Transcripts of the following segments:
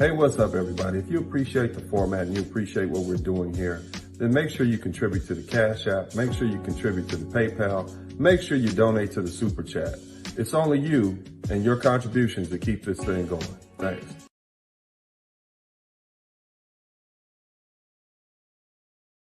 Hey, what's up, everybody? If you appreciate the format and you appreciate what we're doing here, then make sure you contribute to the Cash App, make sure you contribute to the PayPal, make sure you donate to the Super Chat. It's only you and your contributions that keep this thing going. Thanks.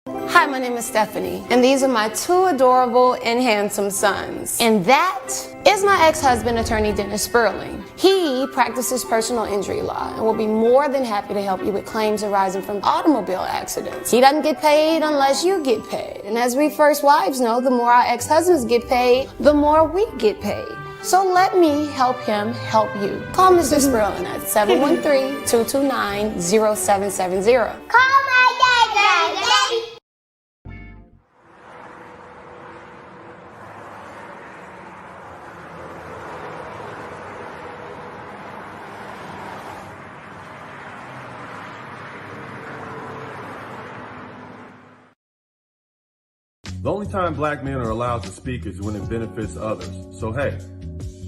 Hi, my name is Stephanie, and these are my two adorable and handsome sons. And that is my ex-husband, attorney Dennis Sperling. He practices personal injury law and will be more than happy to help you with claims arising from automobile accidents. He doesn't get paid unless you get paid. And as we first wives know, the more our ex-husbands get paid, the more we get paid. So let me help him help you. Call Mr. Sperling at 713-229-0770. Call my daddy. The only time black men are allowed to speak is when it benefits others. So hey,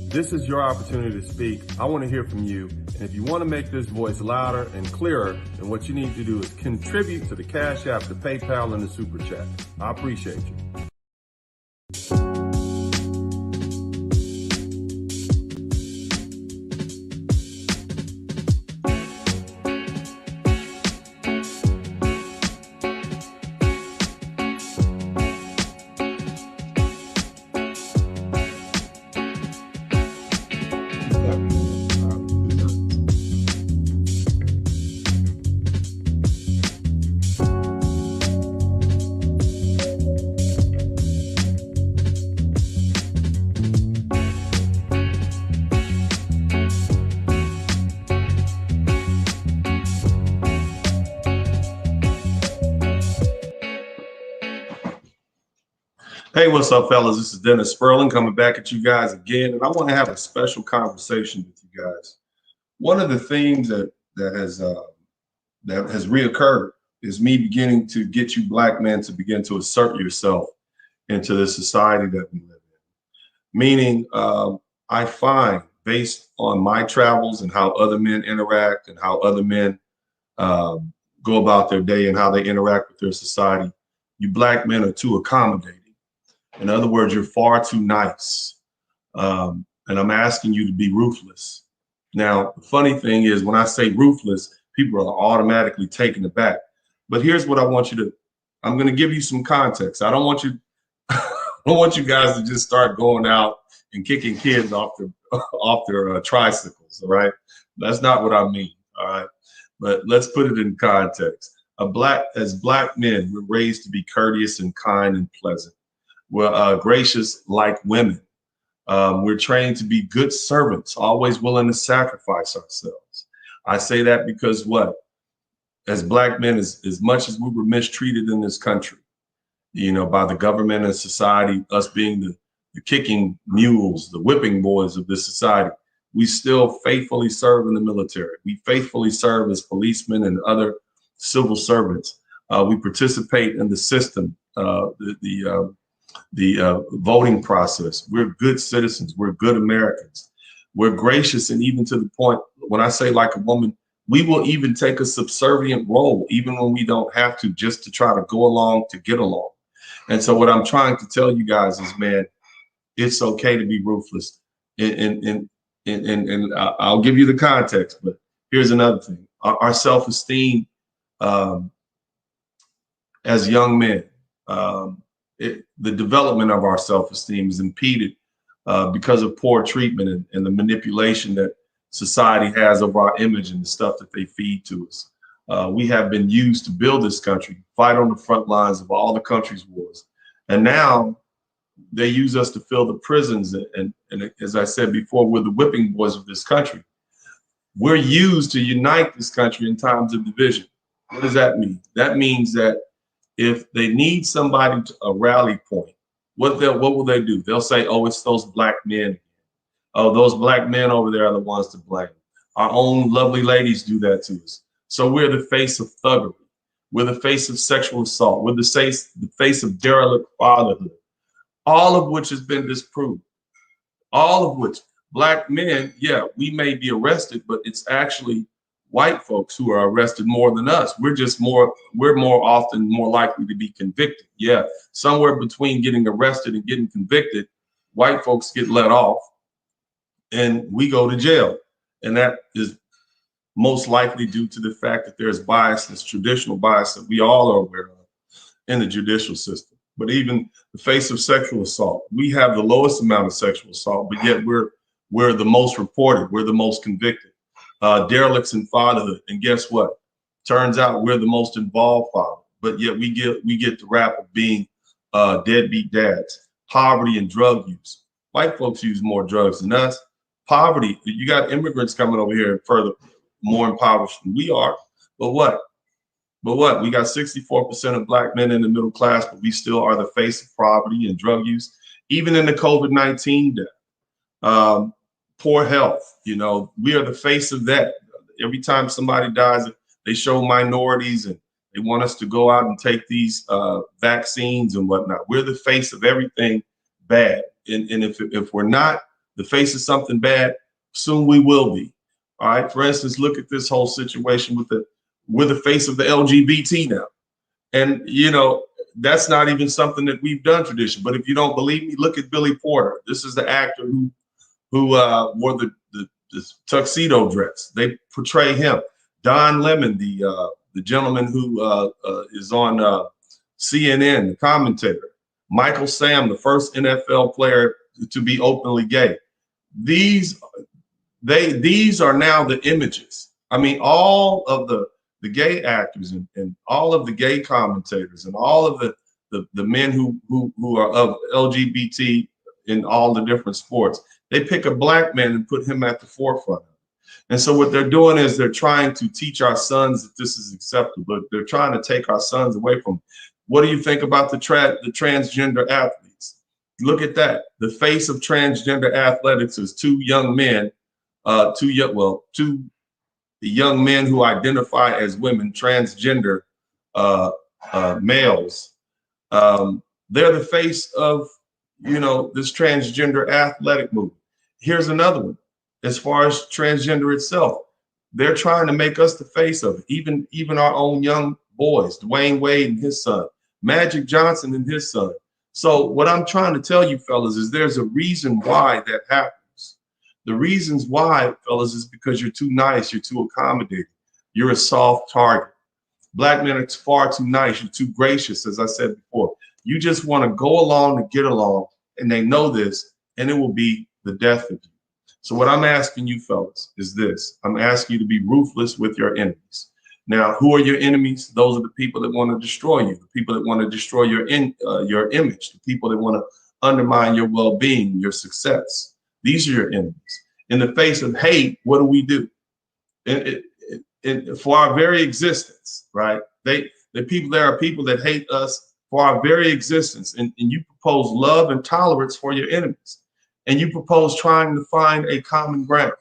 this is your opportunity to speak. I want to hear from you. And if you want to make this voice louder and clearer, then what you need to do is contribute to the Cash App, the PayPal, and the Super Chat. I appreciate you. Hey, what's up, fellas? This is Dennis Sperling coming back at you guys again, and I want to have a special conversation with you guys. One of the themes that has reoccurred is me beginning to get you black men to begin to assert yourself into the society that we live in. Meaning, I find, based on my travels and how other men interact and how other men go about their day and how they interact with their society, you black men are too accommodating. In other words, you're far too nice. And I'm asking you to be ruthless. Now, the funny thing is, when I say ruthless, people are automatically taken aback. But here's what I want you to, I'm going to give you some context. I don't want you guys to just start going out and kicking kids off their tricycles, all right? That's not what I mean, all right? But let's put it in context. As black men, we're raised to be courteous and kind and pleasant. We're gracious like women. We're trained to be good servants, always willing to sacrifice ourselves. I say that because what? As black men, as much as we were mistreated in this country, you know, by the government and society, us being the kicking mules, the whipping boys of this society, we still faithfully serve in the military. We faithfully serve as policemen and other civil servants. We participate in the system, the voting process. We're good citizens. We're good Americans. We're gracious, and even to the point, when I say like a woman, we will even take a subservient role, even when we don't have to, just to try to go along to get along. And so what I'm trying to tell you guys is, man, it's okay to be ruthless. And I'll give you the context, but here's another thing. Our self-esteem as young men, the development of our self-esteem is impeded because of poor treatment and the manipulation that society has of our image and the stuff that they feed to us. We have been used to build this country, fight on the front lines of all the country's wars. And now they use us to fill the prisons. And as I said before, we're the whipping boys of this country. We're used to unite this country in times of division. What does that mean? That means that if they need somebody to a rally point, what will they do? They'll say, oh, it's those black men. Oh, those black men over there are the ones to blame. Our own lovely ladies do that to us. So we're the face of thuggery. We're the face of sexual assault. We're the face of derelict fatherhood, all of which has been disproved. All of which, black men, yeah, we may be arrested, but it's actually white folks who are arrested more than us. We're more often more likely to be convicted. Yeah, somewhere between getting arrested and getting convicted, white folks get let off and we go to jail. And that is most likely due to the fact that there's bias, this traditional bias that we all are aware of in the judicial system. But even the face of sexual assault, we have the lowest amount of sexual assault, but yet we're the most reported, we're the most convicted. Derelicts in fatherhood, and guess what? Turns out we're the most involved father, but yet we get the rap of being deadbeat dads. Poverty and drug use. White folks use more drugs than us. Poverty, you got immigrants coming over here further more impoverished than we are. But what? We got 64% of black men in the middle class, but we still are the face of poverty and drug use. Even in the COVID-19 death, poor health, you know, we are the face of that. Every time somebody dies, they show minorities and they want us to go out and take these vaccines and whatnot. We're the face of everything bad. And if we're not the face of something bad, soon we will be. All right. For instance, look at this whole situation with we're the face of the LGBT now. And, you know, that's not even something that we've done tradition. But if you don't believe me, look at Billy Porter. This is the actor who wore the tuxedo dress. They portray him. Don Lemon, the gentleman who is on CNN, the commentator. Michael Sam, the first NFL player to be openly gay. These are now the images. I mean, all of the gay actors and all of the gay commentators and all of the men who are of LGBT in all the different sports, they pick a black man and put him at the forefront. And so what they're doing is they're trying to teach our sons that this is acceptable. They're trying to take our sons away from. What do you think about the transgender athletes? Look at that. The face of transgender athletics is two young men who identify as women, transgender males. They're the face of, you know, this transgender athletic movement. Here's another one. As far as transgender itself, they're trying to make us the face of it. Even our own young boys, Dwayne Wade and his son, Magic Johnson and his son. So what I'm trying to tell you, fellas, is there's a reason why that happens. The reasons why, fellas, is because you're too nice, you're too accommodating, you're a soft target. Black men are far too nice, you're too gracious, as I said before. You just want to go along to get along, and they know this, and it will be the death of you. So what I'm asking you, fellas, is this. I'm asking you to be ruthless with your enemies. Now, who are your enemies? Those are the people that want to destroy you, the people that want to destroy your image, the people that want to undermine your well-being, your success. These are your enemies. In the face of hate, what do? For our very existence, right? There are people that hate us for our very existence. And you propose love and tolerance for your enemies. And you propose trying to find a common ground.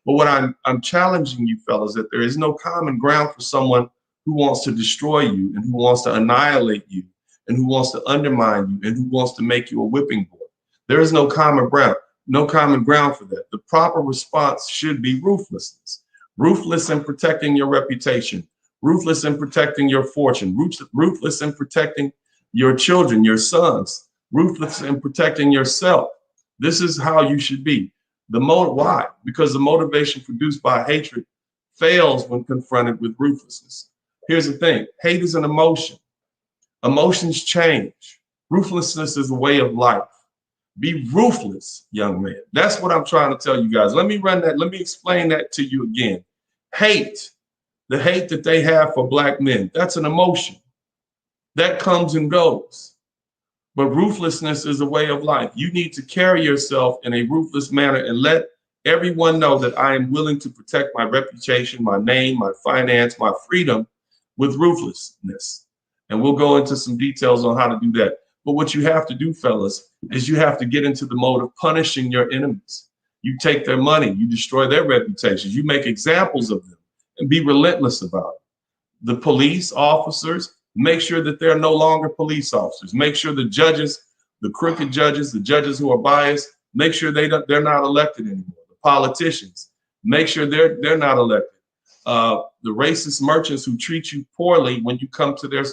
But what I'm challenging you, fellas, that there is no common ground for someone who wants to destroy you and who wants to annihilate you and who wants to undermine you and who wants to make you a whipping boy. There is no common ground for that. The proper response should be ruthlessness. Ruthless in protecting your reputation, ruthless in protecting your fortune, ruthless in protecting your children, your sons, ruthless in protecting yourself. This is how you should be. Why? Because the motivation produced by hatred fails when confronted with ruthlessness. Here's the thing. Hate is an emotion. Emotions change. Ruthlessness is a way of life. Be ruthless, young man. That's what I'm trying to tell you guys. Let me explain that to you again. Hate, the hate that they have for black men, that's an emotion. That comes and goes. But ruthlessness is a way of life. You need to carry yourself in a ruthless manner and let everyone know that I am willing to protect my reputation, my name, my finance, my freedom with ruthlessness. And we'll go into some details on how to do that. But what you have to do, fellas, is you have to get into the mode of punishing your enemies. You take their money, you destroy their reputations, you make examples of them and be relentless about it. The police officers, make sure that they're no longer police officers. Make sure the judges, the crooked judges, the judges who are biased, make sure they're not elected anymore. The politicians, make sure they're not elected. the racist merchants who treat you poorly when you come to their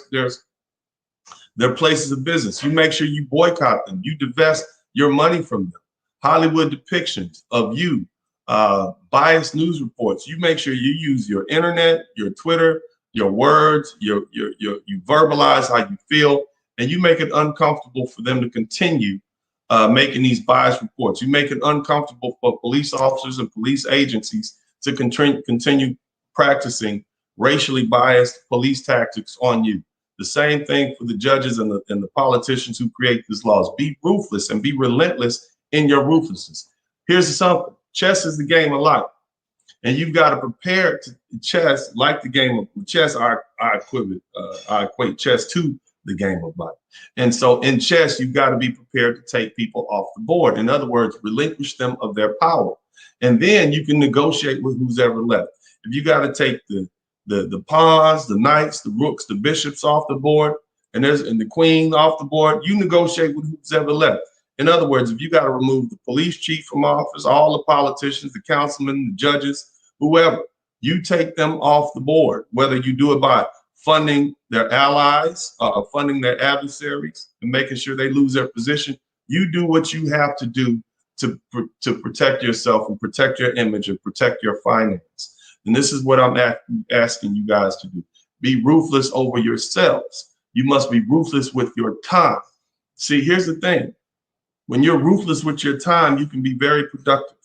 places of business. You make sure you boycott them. You divest your money from them. Hollywood depictions of you, biased news reports. You make sure you use your internet, your Twitter, your words, you verbalize how you feel, and you make it uncomfortable for them to continue making these biased reports. You make it uncomfortable for police officers and police agencies to continue practicing racially biased police tactics on you. The same thing for the judges and the politicians who create these laws. Be ruthless and be relentless in your ruthlessness. Here's something. Chess is the game of life. And you've got to prepare to chess like the game of chess. I equate chess to the game of life. And so in chess, you've got to be prepared to take people off the board. In other words, relinquish them of their power. And then you can negotiate with who's ever left. If you got to take the pawns, the knights, the rooks, the bishops off the board, and the queen off the board, you negotiate with who's ever left. In other words, if you got to remove the police chief from office, all the politicians, the councilmen, the judges, whoever, you take them off the board, whether you do it by funding their allies, funding their adversaries, and making sure they lose their position. You do what you have to do to protect yourself and protect your image and protect your finance. And this is what I'm asking you guys to do. Be ruthless over yourselves. You must be ruthless with your time. See, here's the thing. When you're ruthless with your time, you can be very productive.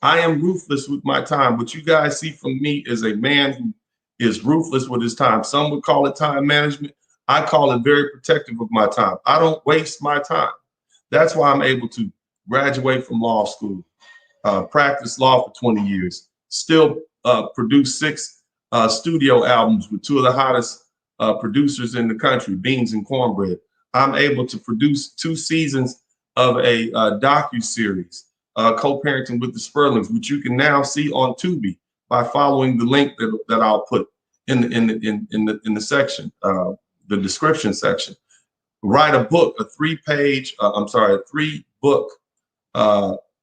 I am ruthless with my time. What you guys see from me is a man who is ruthless with his time. Some would call it time management. I call it very protective of my time. I don't waste my time. That's why I'm able to graduate from law school, practice law for 20 years, still produce 6 studio albums with 2 of the hottest producers in the country, Beans and Cornbread. I'm able to produce 2 seasons of a docu-series, co-parenting with the Sperlings, which you can now see on Tubi by following the link that I'll put in the section, the description section. Write a book, a 3-book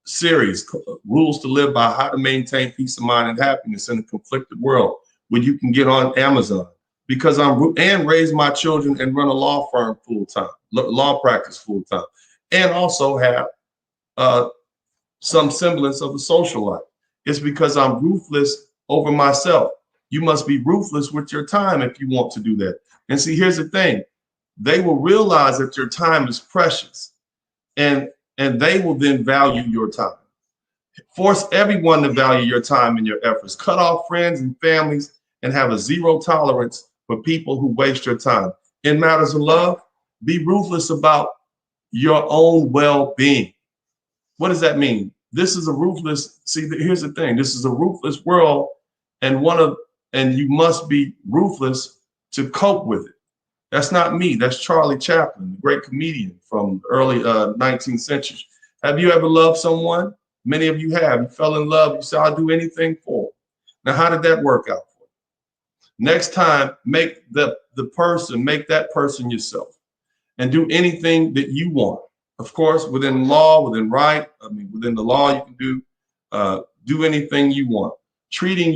series, Rules to Live By: How to Maintain Peace of Mind and Happiness in a Conflicted World, where you can get on Amazon. Because and raise my children and run a law firm full-time, law practice full-time, and also have some semblance of a social life. It's because I'm ruthless over myself. You must be ruthless with your time if you want to do that. And see, here's the thing. They will realize that your time is precious, and they will then value your time. Force everyone to value your time and your efforts. Cut off friends and families and have a zero tolerance for people who waste your time. In matters of love, be ruthless about your own well-being. What does that mean? This is a ruthless, here's the thing. This is a ruthless world, and you must be ruthless to cope with it. That's not me. That's Charlie Chaplin, the great comedian from the early 19th century. Have you ever loved someone? Many of you have. You fell in love. You said, I'll do anything for them. Now, how did that work out for you? Next time, make that person yourself and do anything that you want. Of course, within law, within the law, you can do anything you want. Treating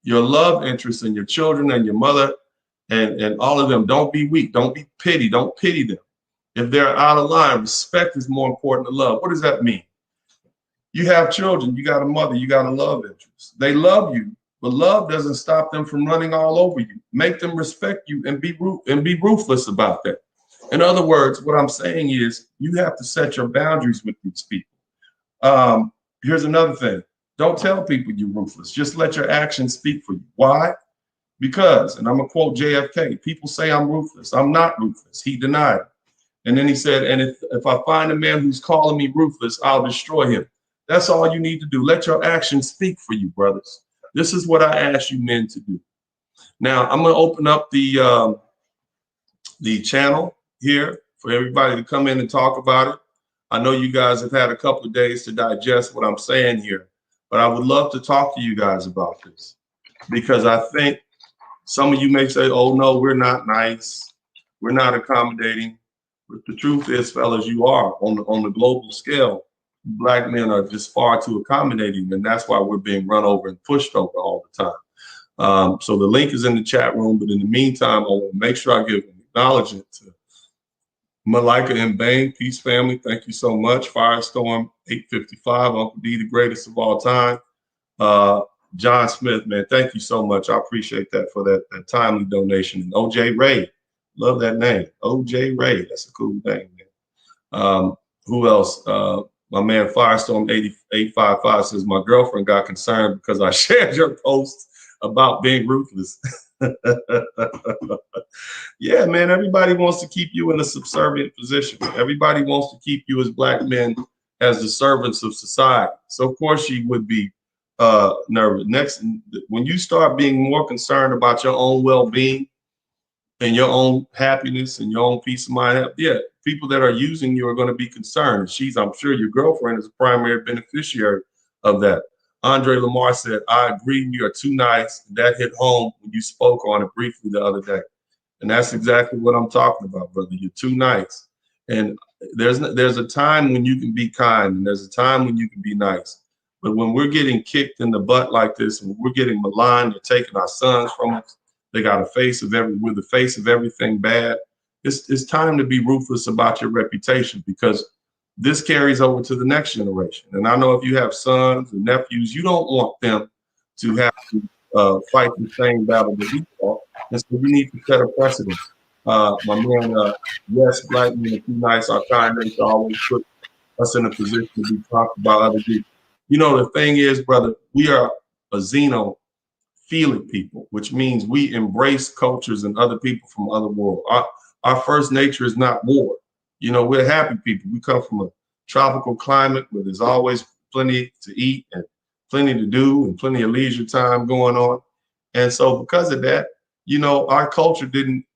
your love interests and your children and your mother and all of them. Don't be weak. Don't be petty. Don't pity them. If they're out of line, respect is more important than love. What does that mean? You have children. You got a mother. You got a love interest. They love you, but love doesn't stop them from running all over you. Make them respect you and be ruthless about that. In other words, what I'm saying is you have to set your boundaries with these people. Here's another thing. Don't tell people you're ruthless. Just let your actions speak for you. Why? Because, and I'm going to quote JFK, people say I'm ruthless. I'm not ruthless. He denied it. And then he said, and if I find a man who's calling me ruthless, I'll destroy him. That's all you need to do. Let your actions speak for you, brothers. This is what I ask you men to do. Now, I'm going to open up the channel here for everybody to come in and talk about it. I know you guys have had a couple of days to digest what I'm saying here, but I would love to talk to you guys about this, because I think some of you may say, oh, no, we're not nice. We're not accommodating. But the truth is, fellas, you are. On the global scale, Black men are just far too accommodating, and that's why we're being run over and pushed over all the time. So the link is in the chat room. But in the meantime, I want to make sure I give an acknowledgement to Malika and Bain, Peace Family. Thank you so much. Firestorm 855, Uncle D, the greatest of all time. John Smith, man, thank you so much. I appreciate that for that timely donation. And OJ Ray, love that name. OJ Ray, that's a cool name, man. Who else? My man Firestorm 8855 says, my girlfriend got concerned because I shared your post about being ruthless. Yeah, man, everybody wants to keep you in a subservient position. Everybody wants to keep you as black men as the servants of society. So of course you would be nervous. Next, when you start being more concerned about your own well-being and your own happiness and your own peace of mind, yeah, people that are using you are going to be concerned. I'm sure your girlfriend is a primary beneficiary of that. Andre Lamar said, I agree, you are too nice. That hit home when you spoke on it briefly the other day. And that's exactly what I'm talking about, brother. You're too nice. And there's a time when you can be kind, and there's a time when you can be nice. But when we're getting kicked in the butt like this, and we're getting maligned, they're taking our sons from us, we're the face of everything bad. It's time to be ruthless about your reputation, because this carries over to the next generation. And I know if you have sons and nephews, you don't want them to have to fight the same battle that we fought. And so we need to set a precedent. My man, yes, black men are too nice. Our kind nature always put us in a position to be talked about other people. You know, the thing is, brother, we are a xenophilic people, which means we embrace cultures and other people from other worlds. Our first nature is not war. You know, we're happy people. We come from a tropical climate where there's always plenty to eat and plenty to do and plenty of leisure time going on. And so because of that, you know, our culture didn't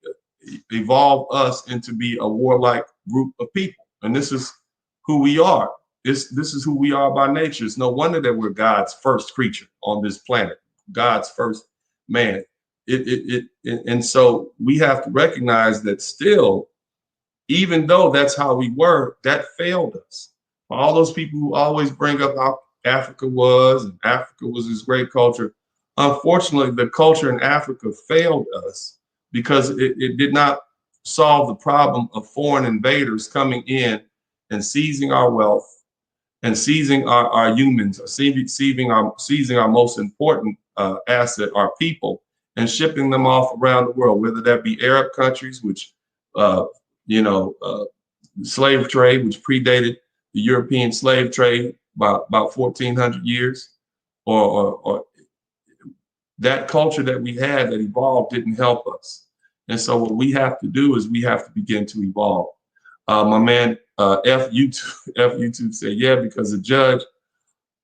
evolve us into be a warlike group of people. And this is who we are. This is who we are by nature. It's no wonder that we're God's first creature on this planet, God's first man. And so we have to recognize that still, even though that's how we were, that failed us. For all those people who always bring up how Africa was, and Africa was this great culture, unfortunately, the culture in Africa failed us because it did not solve the problem of foreign invaders coming in and seizing our wealth and seizing our humans, seizing our most important asset, our people, and shipping them off around the world, whether that be Arab countries, which, slave trade, which predated the European slave trade by about 1,400 years, or that culture that we had that evolved didn't help us. And so what we have to do is we have to begin to evolve. My man, F YouTube said, yeah, because the judge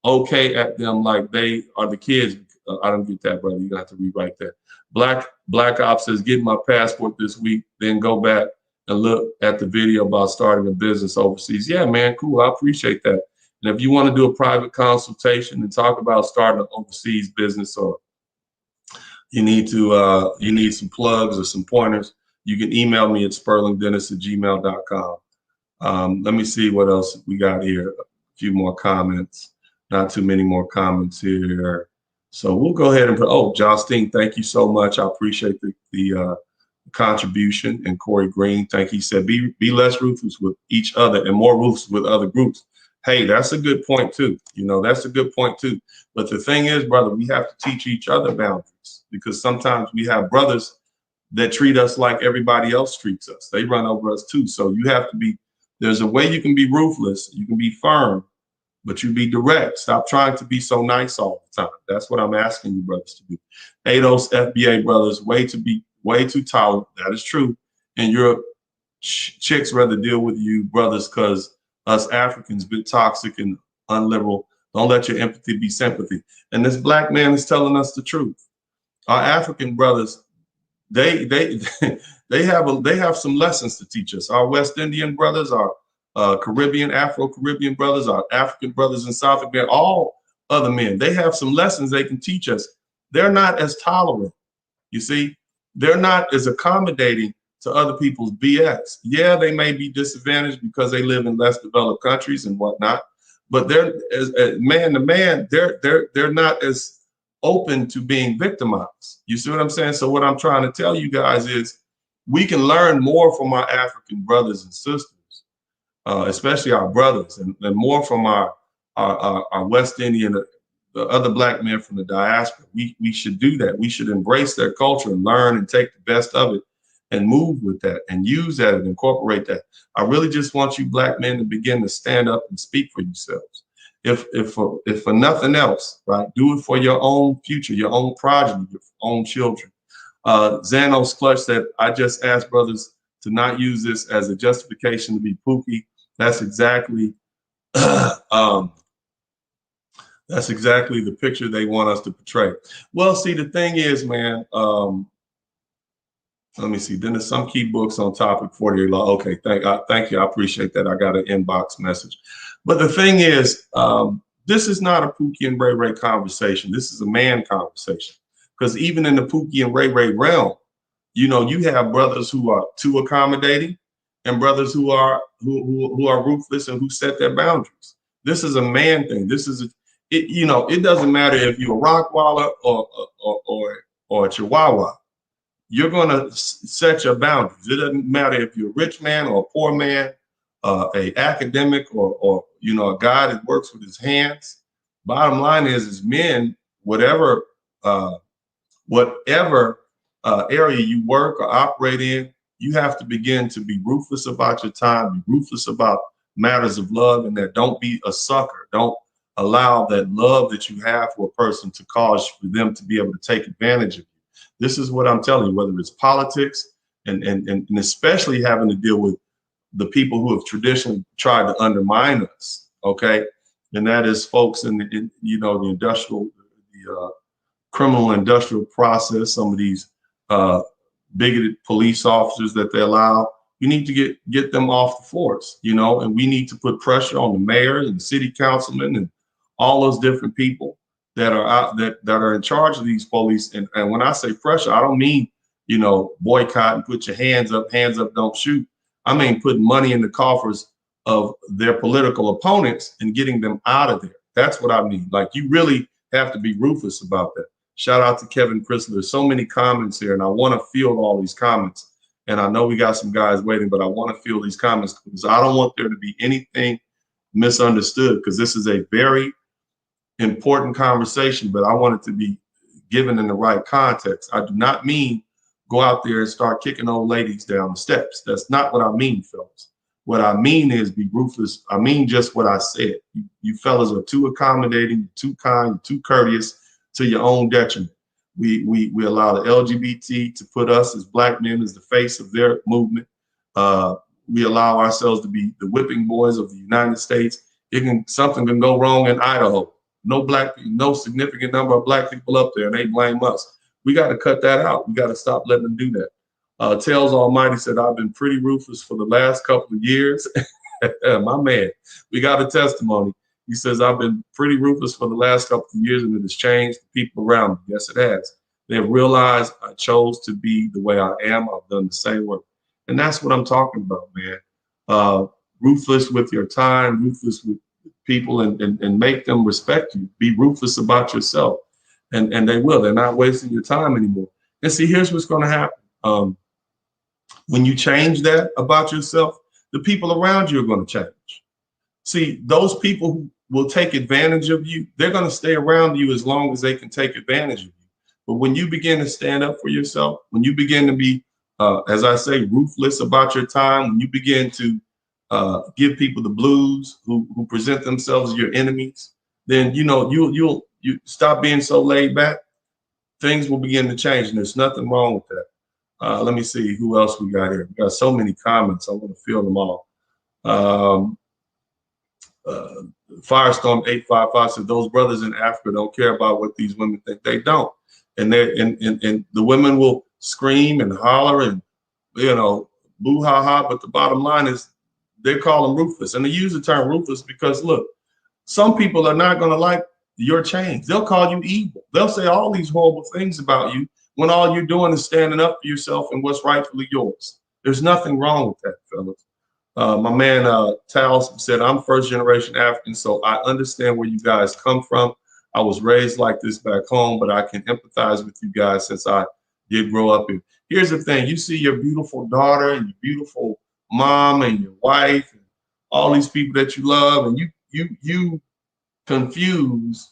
okay at them like they are the kids. I don't get that, brother. You're gonna have to rewrite that. Black Ops says, get my passport this week, then go back and look at the video about starting a business overseas. Yeah, man, cool. I appreciate that. And if you want to do a private consultation and talk about starting an overseas business, or you need some plugs or some pointers, you can email me at sperlingdennis@gmail.com. Let me see what else we got here. A few more comments. Not too many more comments here. So we'll go ahead and put, Justine, thank you so much. I appreciate the contribution. And Corey Green, thank you. He said, be less ruthless with each other and more ruthless with other groups. Hey, that's a good point too. You know, that's a good point too. But the thing is, brother, we have to teach each other boundaries, because sometimes we have brothers that treat us like everybody else treats us. They run over us too. So you have to there's a way you can be ruthless. You can be firm, but you be direct. Stop trying to be so nice all the time. That's what I'm asking you brothers to do. ADOS FBA brothers, way too tolerant. That is true. And Europe, chicks rather deal with you brothers because us Africans bit toxic and unliberal. Don't let your empathy be sympathy. And this black man is telling us the truth. Our African brothers, they have some lessons to teach us. Our West Indian brothers, our Caribbean, Afro-Caribbean brothers, our African brothers in South America, all other men, they have some lessons they can teach us. They're not as tolerant. You see, they're not as accommodating to other people's BS. Yeah, they may be disadvantaged because they live in less developed countries and whatnot, but they're as man to man, they're not as open to being victimized. You see what I'm saying? So what I'm trying to tell you guys is we can learn more from our African brothers and sisters, especially our brothers, and more from our West Indian, the other black men from the diaspora. We should do that. We should embrace their culture and learn and take the best of it and move with that and use that and incorporate that. I really just want you black men to begin to stand up and speak for yourselves. If for nothing else, right, do it for your own future, your own progeny, your own children. Xanos Clutch said, I just asked brothers to not use this as a justification to be pookie. That's exactly that's exactly the picture they want us to portray. Well, see, the thing is, man, let me see. Then there's some key books on topic 48 law. Okay, thank you. I appreciate that. I got an inbox message. But the thing is, this is not a Pookie and Ray Ray conversation. This is a man conversation. Because even in the Pookie and Ray Ray realm, you know, you have brothers who are too accommodating and brothers who are ruthless and who set their boundaries. This is a man thing. This is you know, it doesn't matter if you're a Rockwaller or a Chihuahua. You're going to set your boundaries. It doesn't matter if you're a rich man or a poor man, a academic or you know, a guy that works with his hands. Bottom line is men, whatever area you work or operate in, you have to begin to be ruthless about your time, be ruthless about matters of love, and that don't be a sucker. Don't allow that love that you have for a person to cause for them to be able to take advantage of you. This is what I'm telling you, whether it's politics and especially having to deal with the people who have traditionally tried to undermine us, okay? And that is folks in you know, the industrial, the criminal industrial process, some of these bigoted police officers that they allow. We need to get them off the force, you know, and we need to put pressure on the mayor and city councilmen and all those different people that are out that are in charge of these police. And when I say pressure, I don't mean, you know, boycott and put your hands up, don't shoot. I mean putting money in the coffers of their political opponents and getting them out of there. That's what I mean. Like, you really have to be ruthless about that. Shout out to Kevin Chrysler. There's so many comments here, and I want to field all these comments. And I know we got some guys waiting, but I want to field these comments because I don't want there to be anything misunderstood, because this is a very important conversation, but I want it to be given in the right context. I do not mean go out there and start kicking old ladies down the steps. That's not what I mean, fellas. What I mean is be ruthless. I mean just what I said. You fellas are too accommodating, too kind, too courteous to your own detriment. We allow the LGBT to put us as black men as the face of their movement. We allow ourselves to be the whipping boys of the United States. Something can go wrong in Idaho. No significant number of black people up there, and they blame us. We got to cut that out. We got to stop letting them do that. Tails Almighty said, I've been pretty ruthless for the last couple of years. My man, we got a testimony. He says, I've been pretty ruthless for the last couple of years, and it has changed the people around me. Yes, it has. They have realized I chose to be the way I am. I've done the same work. And that's what I'm talking about, man. Ruthless with your time, ruthless with people, and make them respect you. Be ruthless about yourself. And they will. They're not wasting your time anymore. And see, here's what's going to happen. When you change that about yourself, the people around you are going to change. See, those people who will take advantage of you, they're going to stay around you as long as they can take advantage of you. But when you begin to stand up for yourself, when you begin to be, as I say, ruthless about your time, when you begin to give people the blues who present themselves as your enemies, then, you know, you stop being so laid back. Things will begin to change, and there's nothing wrong with that. Let me see who else we got here. We got so many comments. I want to fill them all. Firestorm 855 said those brothers in Africa don't care about what these women think. They don't, and the women will scream and holler and, you know, boo ha ha. But the bottom line is they call them ruthless, and they use the term ruthless because, look, some people are not going to like your change. They'll call you evil. They'll say all these horrible things about you when all you're doing is standing up for yourself and what's rightfully yours. There's nothing wrong with that, fellas. My man Tal said, I'm first generation African, so I understand where you guys come from. I was raised like this back home, but I can empathize with you guys since I did grow up here. Here's the thing. You see your beautiful daughter and your beautiful mom and your wife and all these people that you love, and you confuse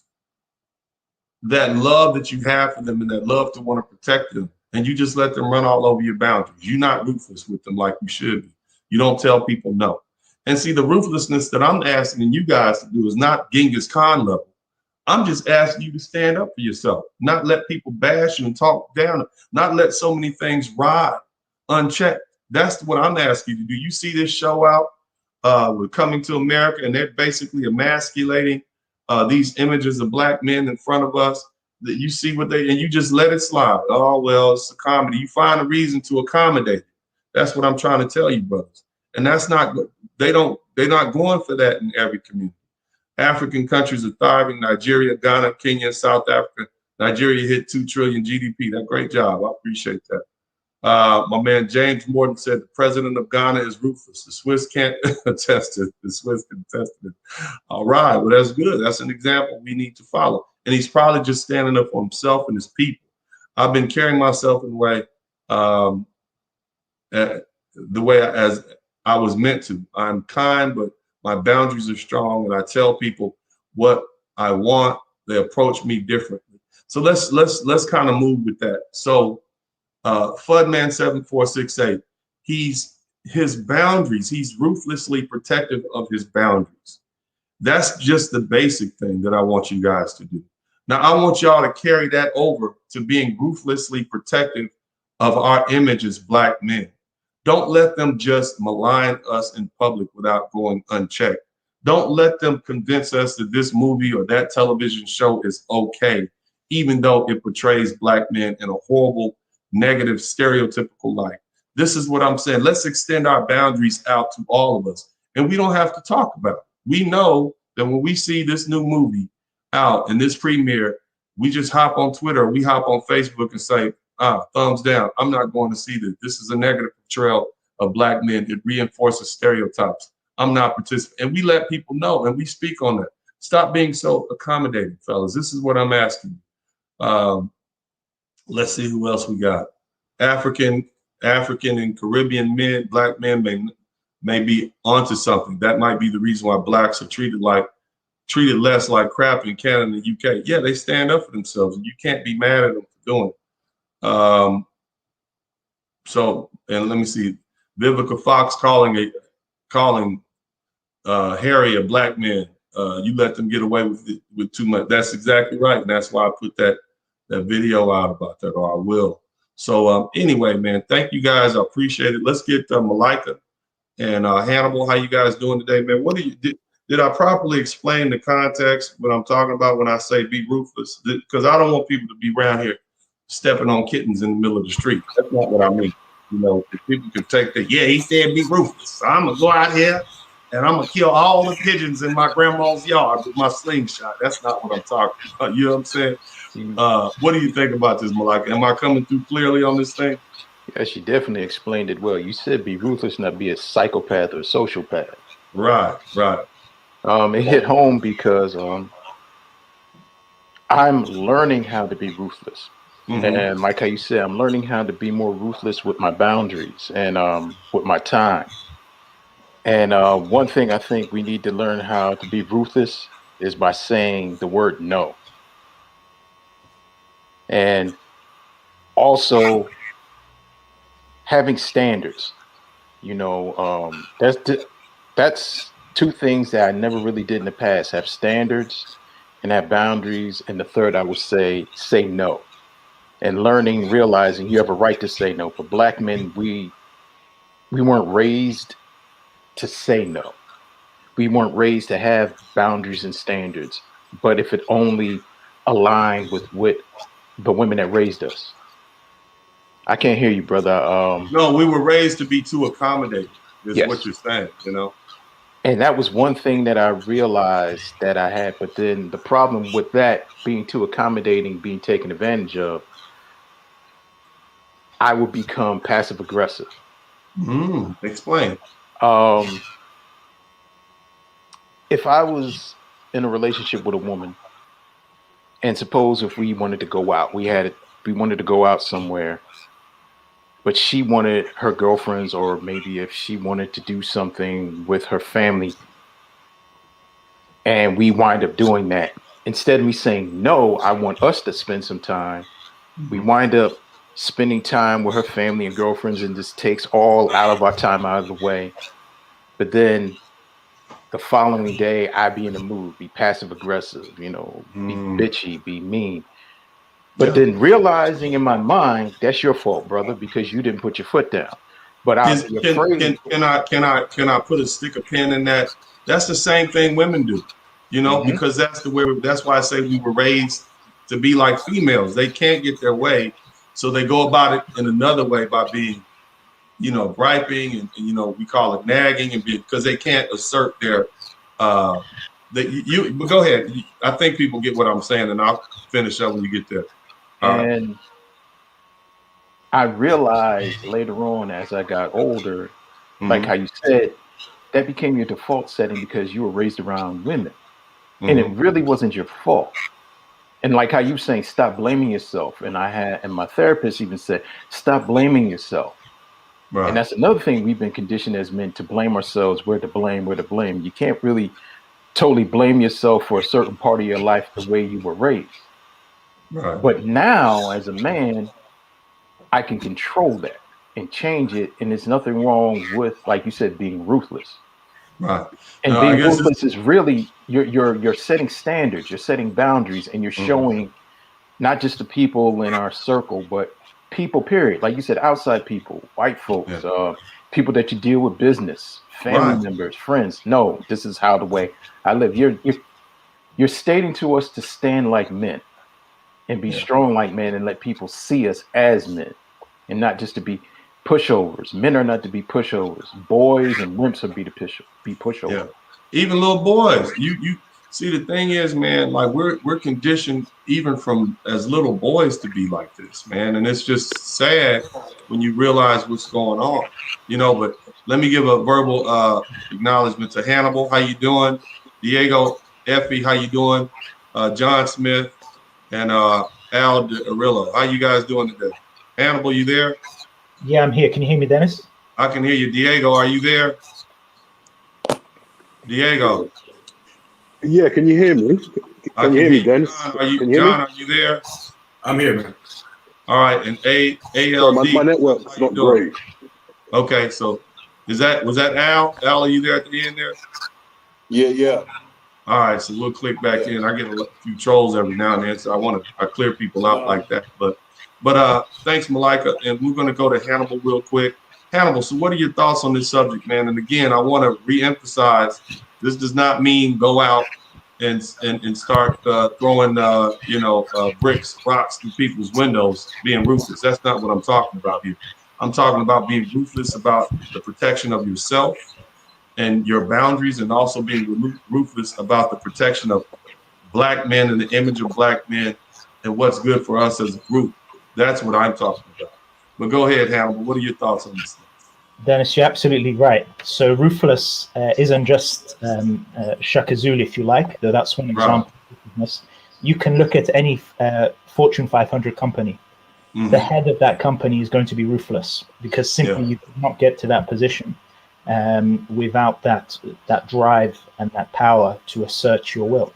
that love that you have for them and that love to want to protect them, and you just let them run all over your boundaries. You're not ruthless with them like you should be. You don't tell people no. And see, the ruthlessness that I'm asking you guys to do is not Genghis Khan level. I'm just asking you to stand up for yourself, not let people bash you and talk down, not let so many things ride unchecked. That's what I'm asking you to do. You see this show out with Coming to America, and they're basically emasculating these images of black men in front of us. That you see what they, and you just let it slide. Oh, well, it's a comedy. You find a reason to accommodate it. That's what I'm trying to tell you, brothers. And that's not good. They're not going for that in every community. African countries are thriving. Nigeria, Ghana, Kenya, South Africa. Nigeria hit 2 trillion GDP. That great job. I appreciate that. My man James Morton said the president of Ghana is ruthless. The Swiss can't attest it. The Swiss can attest it. All right, well, that's good. That's an example we need to follow. And he's probably just standing up for himself and his people. I've been carrying myself in the way as I was meant to. I'm kind, but my boundaries are strong, and I tell people what I want. They approach me differently. So let's kind of move with that. So Fudman 7468, his boundaries, he's ruthlessly protective of his boundaries. That's just the basic thing that I want you guys to do. Now, I want y'all to carry that over to being ruthlessly protective of our image as black men. Don't let them just malign us in public without going unchecked. Don't let them convince us that this movie or that television show is okay, even though it portrays black men in a horrible, negative, stereotypical light. This is what I'm saying. Let's extend our boundaries out to all of us. And we don't have to talk about it. We know that when we see this new movie out and this premiere, we just hop on Twitter, we hop on Facebook and say, thumbs down. I'm not going to see this. This is a negative portrayal of black men. It reinforces stereotypes. I'm not participating. And we let people know and we speak on that. Stop being so accommodating, fellas. This is what I'm asking you. Let's see who else we got. African and Caribbean men, black men may be onto something. That might be the reason why blacks are treated less like crap in Canada and the UK. Yeah, they stand up for themselves, and you can't be mad at them for doing it. So, and let me see, Vivica Fox calling Harry a black man. You let them get away with too much. That's exactly right, and that's why I put that video out about that, or I will. So anyway, man, thank you guys. I appreciate it. Let's get Malika and Hannibal. How you guys doing today, man? What did I properly explain the context, what I'm talking about when I say be ruthless? Because I don't want people to be around here stepping on kittens in the middle of the street. That's not what I mean. You know, if people can take that, yeah, he said be ruthless. So I'm gonna go out here and I'm gonna kill all the pigeons in my grandma's yard with my slingshot. That's not what I'm talking about. You know what I'm saying? What do you think about this, Malika? Am I coming through clearly on this thing? Yes, you definitely explained it well. You said be ruthless, not be a psychopath or a sociopath. Right. It hit home because I'm learning how to be ruthless. Mm-hmm. And like how you said, I'm learning how to be more ruthless with my boundaries and with my time. And one thing I think we need to learn how to be ruthless is by saying the word no. And also having standards. You know, that's two things that I never really did in the past: have standards and have boundaries. And the third, I would say no. And learning, realizing you have a right to say no. For black men, we weren't raised to say no. We weren't raised to have boundaries and standards. But if it only aligned with what the women that raised us. I can't hear you, brother. No, we were raised to be too accommodating, is yes. What you're saying, you know? And that was one thing that I realized that I had. But then the problem with that being too accommodating, being taken advantage of, I would become passive aggressive. Explain. If I was in a relationship with a woman And suppose if we wanted to go out, we wanted to go out somewhere, but she wanted her girlfriends, or maybe if she wanted to do something with her family, and we wind up doing that. Instead of me saying, no, I want us to spend some time, we wind up spending time with her family and girlfriends, and just takes all out of our time out of the way. But then the following day, I be in the mood, be passive aggressive, be bitchy, be mean. But then realizing in my mind, that's your fault, brother, because you didn't put your foot down. But I'll be afraid. Can I put a stick of pin in that? That's the same thing women do, because that's why I say we were raised to be like females. They can't get their way, so they go about it in another way by being, griping and we call it nagging, and because they can't assert their but go ahead. I think people get what I'm saying, and I'll finish up when you get there. And I realized later on, as I got older, like how you said, that became your default setting because you were raised around women, and it really wasn't your fault. And like how you saying, stop blaming yourself. And my therapist even said, stop blaming yourself. Right. And that's another thing we've been conditioned as men to blame ourselves. We're to blame. You can't really totally blame yourself for a certain part of your life the way you were raised. Right. But now, as a man, I can control that and change it. And there's nothing wrong with, like you said, being ruthless. Right. And being ruthless is really you're setting standards, you're setting boundaries, and you're showing not just the people in our circle, but people, period. Like you said, outside people, white folks, people that you deal with, business, family members, friends. No, this is how the way I live. You're stating to us to stand like men and be strong like men, and let people see us as men, and not just to be pushovers. Men are not to be pushovers. Boys and wimps are be pushovers. Yeah. Even little boys. You see, the thing is, man, like we're conditioned even from as little boys to be like this, man. And it's just sad when you realize what's going on, but let me give a verbal acknowledgement to Hannibal. How you doing? Diego, Effie, how you doing? John Smith and Al Arillo. How you guys doing today? Hannibal, you there? Yeah, I'm here. Can you hear me, Dennis? I can hear you. Diego, are you there? Diego. Yeah, can you hear me? Can you hear me, Dennis? John, are you there? I'm here, man. All right, and ALD. So my network's not great. Okay, so was that Al? Al, are you there at the end there? Yeah. All right, so we'll click back in. I get a few trolls every now and then, so I clear people out like that. But thanks, Malika, and we're going to go to Hannibal real quick. Hannibal, so what are your thoughts on this subject, man? And again, I want to reemphasize, this does not mean go out and start throwing bricks, rocks through people's windows, being ruthless. That's not what I'm talking about here. I'm talking about being ruthless about the protection of yourself and your boundaries, and also being ruthless about the protection of Black men and the image of Black men and what's good for us as a group. That's what I'm talking about. But go ahead, Hannibal. What are your thoughts on this? Dennis, you're absolutely right. So ruthless isn't just Shaka Zulu, if you like, though that's one example of ruthlessness. You can look at any Fortune 500 company. The head of that company is going to be ruthless, because simply you cannot get to that position without that drive and that power to assert your will.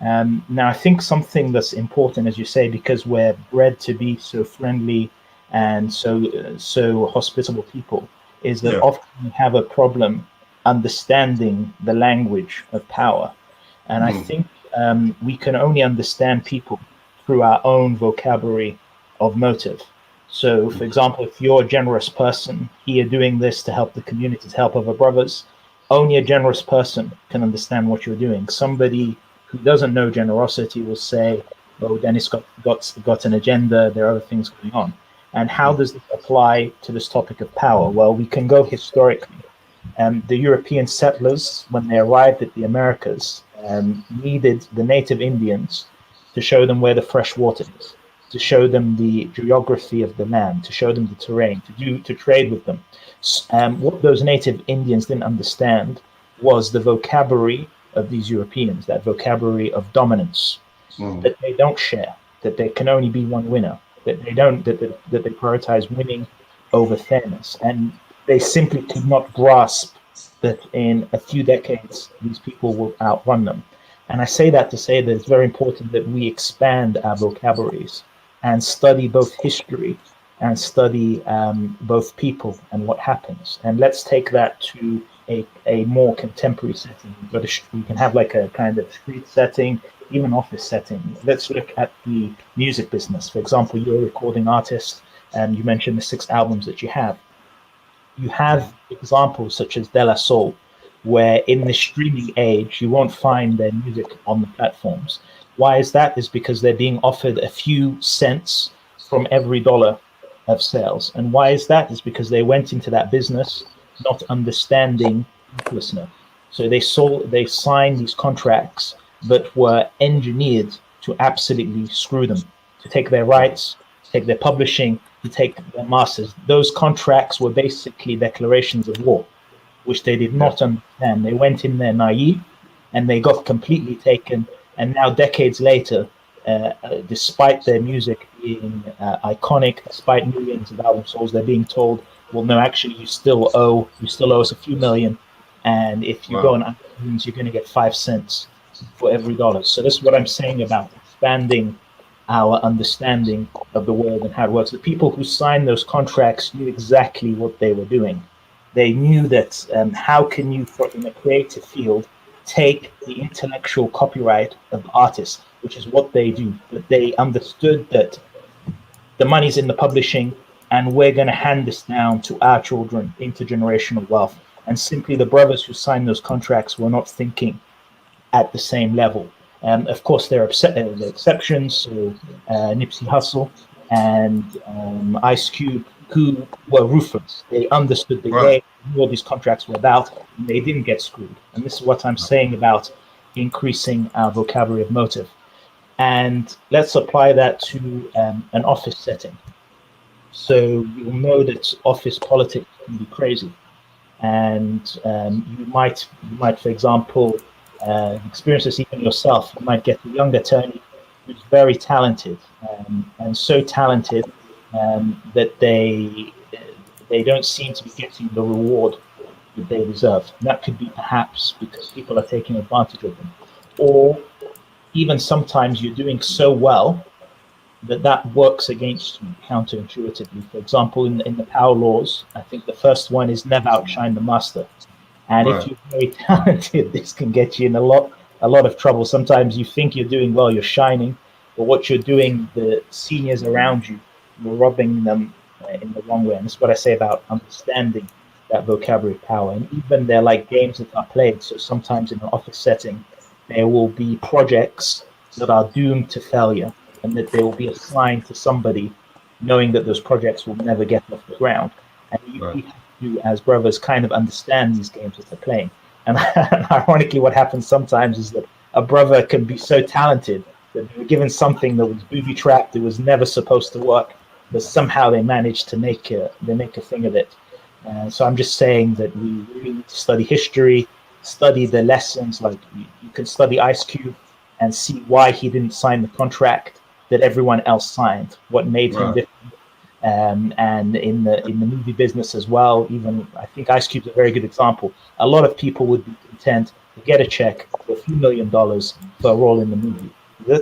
Now, I think something that's important, as you say, because we're bred to be so friendly and so hospitable people, is that often we have a problem understanding the language of power. And I think we can only understand people through our own vocabulary of motive. So, for example, if you're a generous person, here doing this to help the community, to help other brothers, only a generous person can understand what you're doing. Somebody who doesn't know generosity will say, oh, Dennis got an agenda, there are other things going on. And how does this apply to this topic of power? Well, we can go historically. The European settlers, when they arrived at the Americas, needed the native Indians to show them where the fresh water is, to show them the geography of the land, to show them the terrain, to trade with them. What those native Indians didn't understand was the vocabulary of these Europeans, that vocabulary of dominance. that they don't share, that there can only be one winner, that they don't, that they prioritize winning over fairness. And they simply could not grasp that in a few decades, these people will outrun them. And I say that to say that it's very important that we expand our vocabularies and study both history and study both people and what happens. And let's take that to a more contemporary setting. But we can have like a kind of street setting, even office setting. Let's look at the music business. For example, you're a recording artist, and you mentioned the 6 albums that you have. You have examples such as De La Soul, where in the streaming age, you won't find their music on the platforms. Why is that? Is because they're being offered a few cents from every dollar of sales. And why is that? Is because they went into that business not understanding ruthlessness. So they signed these contracts, but were engineered to absolutely screw them, to take their rights, take their publishing, to take their masters. Those contracts were basically declarations of war, which they did not understand. They went in there naive, and they got completely taken. And now, decades later, despite their music being iconic, despite millions of album sales, they're being told, well, no, actually, you still owe us a few million. And if you go on iTunes, you're going to get 5 cents for every dollar. So this is what I'm saying about expanding our understanding of the world and how it works. The people who signed those contracts knew exactly what they were doing. They knew that how can you, in a creative field, take the intellectual copyright of the artist, which is what they do. But they understood that the money's in the publishing, and we're going to hand this down to our children, intergenerational wealth. And simply the brothers who signed those contracts were not thinking at the same level. Of course, there are exceptions, so Nipsey Hussle and Ice Cube, who were ruthless. They understood the game, knew what these contracts were about, and they didn't get screwed. And this is what I'm saying about increasing our vocabulary of motive. And let's apply that to an office setting. So you'll know that office politics can be crazy. And you might, for example, experience this even yourself. You might get a young attorney who's very talented, and so talented that they don't seem to be getting the reward that they deserve. And that could be perhaps because people are taking advantage of them, or even sometimes you're doing so well that works against you counterintuitively. For example, in the power laws, I think the first one is never outshine the master. And if you're very talented, this can get you in a lot of trouble. Sometimes you think you're doing well, you're shining, but what you're doing, the seniors around you, you're robbing them in the wrong way. And that's what I say about understanding that vocabulary power. And even they're like games that are played. So sometimes in an office setting, there will be projects that are doomed to failure, and that they will be assigned to somebody knowing that those projects will never get off the ground. And we have to, as brothers, kind of understand these games that they're playing. And ironically, what happens sometimes is that a brother can be so talented that they were given something that was booby-trapped, it was never supposed to work, but somehow they managed to make a thing of it. So I'm just saying that we really need to study history, study the lessons. Like you can study Ice Cube and see why he didn't sign the contract that everyone else signed, what made him different. And in the movie business as well, even I think Ice Cube's a very good example. A lot of people would be content to get a check for a few $1 million for a role in the movie.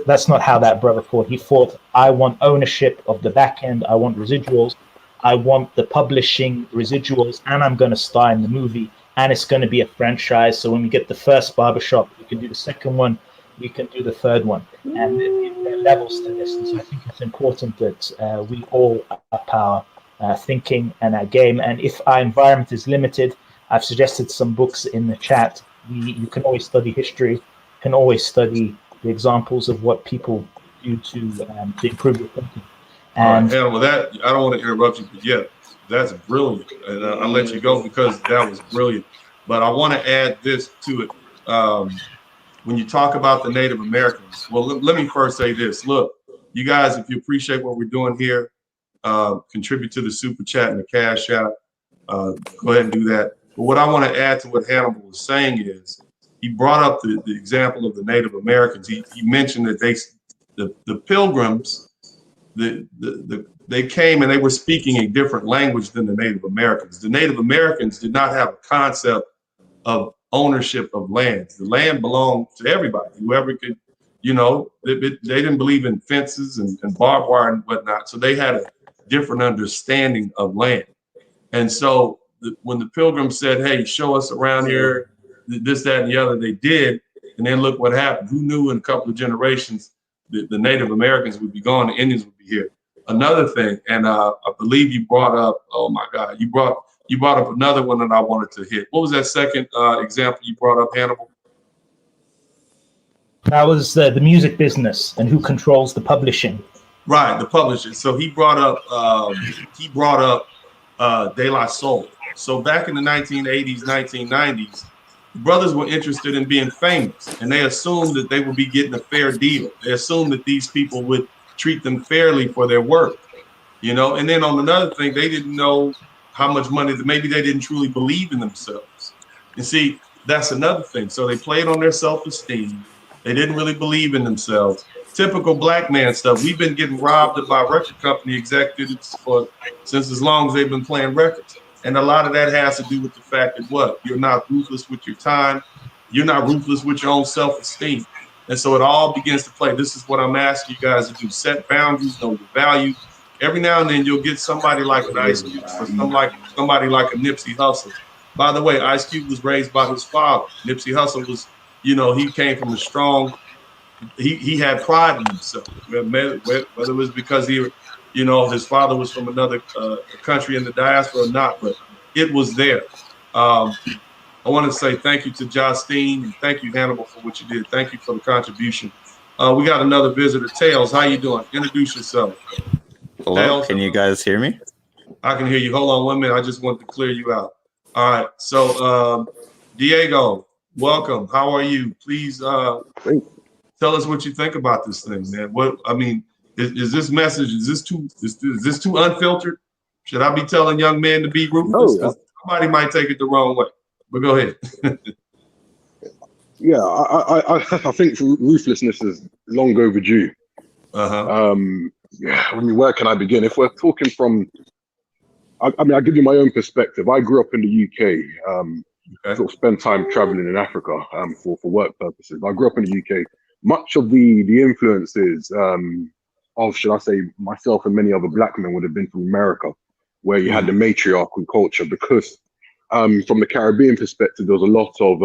That's not how that brother thought. He thought, I want ownership of the back end, I want residuals, I want the publishing residuals, and I'm going to star in the movie, and it's going to be a franchise. So when we get the first barbershop, we can do the second one, we can do the third one. And there are levels to this. And so I think it's important that we all up our thinking and our game. And if our environment is limited, I've suggested some books in the chat. You can always study history, can always study the examples of what people do to improve your thinking. And with that, I don't want to interrupt you, but yeah, that's brilliant. And I'll let you go because that was brilliant. But I want to add this to it. When you talk about the Native Americans, well, let me first say this. Look, you guys, if you appreciate what we're doing here, contribute to the super chat and the cash app. Go ahead and do that. But what I want to add to what Hannibal was saying is he brought up the example of the Native Americans. He mentioned that the Pilgrims, they came and they were speaking a different language than the Native Americans. The Native Americans did not have a concept of ownership of land. The land belonged to everybody, whoever could, you know, they didn't believe in fences and barbed wire and whatnot. So they had a different understanding of land. And so when the Pilgrims said, hey, show us around here, this, that, and the other, they did. And then look what happened. Who knew in a couple of generations the Native Americans would be gone, the Indians would be here. Another thing, and I believe you brought up, oh my God, you brought up another one that I wanted to hit. What was that second example you brought up, Hannibal? That was the music business and who controls the publishing. Right, the publishing. So he brought up De La Soul. So back in the 1980s, 1990s, brothers were interested in being famous, and they assumed that they would be getting a fair deal. They assumed that these people would treat them fairly for their work, you know. And then on another thing, they didn't know how much money, maybe they didn't truly believe in themselves. And see, that's another thing. So they played on their self-esteem. They didn't really believe in themselves. Typical black man stuff. We've been getting robbed by record company executives since as long as they've been playing records. And a lot of that has to do with the fact that what? You're not ruthless with your time. You're not ruthless with your own self-esteem. And so it all begins to play. This is what I'm asking you guys to do. Set boundaries, know your value. Every now and then you'll get somebody like an Ice Cube or somebody like a Nipsey Hussle. By the way, Ice Cube was raised by his father. Nipsey Hussle was, you know, he came from a strong, he had pride in himself. Whether it was because he, you know, his father was from another country in the diaspora or not, but it was there. I want to say thank you to Justine and thank you, Hannibal, for what you did. Thank you for the contribution. We got another visitor. Tails, how you doing? Introduce yourself. Hello, Tails, can you guys hear me? I can hear you. Hold on 1 minute. I just want to clear you out. All right. So, Diego, welcome. How are you? Please tell us what you think about this thing, man. What I mean, is this message? Is this too unfiltered? Should I be telling young men to be ruthless? No. Somebody might take it the wrong way. But go ahead. Yeah, I think ruthlessness is long overdue. Yeah, I mean, where can I begin? If we're talking from, I mean, I'll give you my own perspective. I grew up in the UK, sort of spent time traveling in Africa for work purposes. I grew up in the UK. Much of the influences of, should I say, myself and many other black men would have been from America, where you had the matriarchal culture, because from the Caribbean perspective, there was a lot of,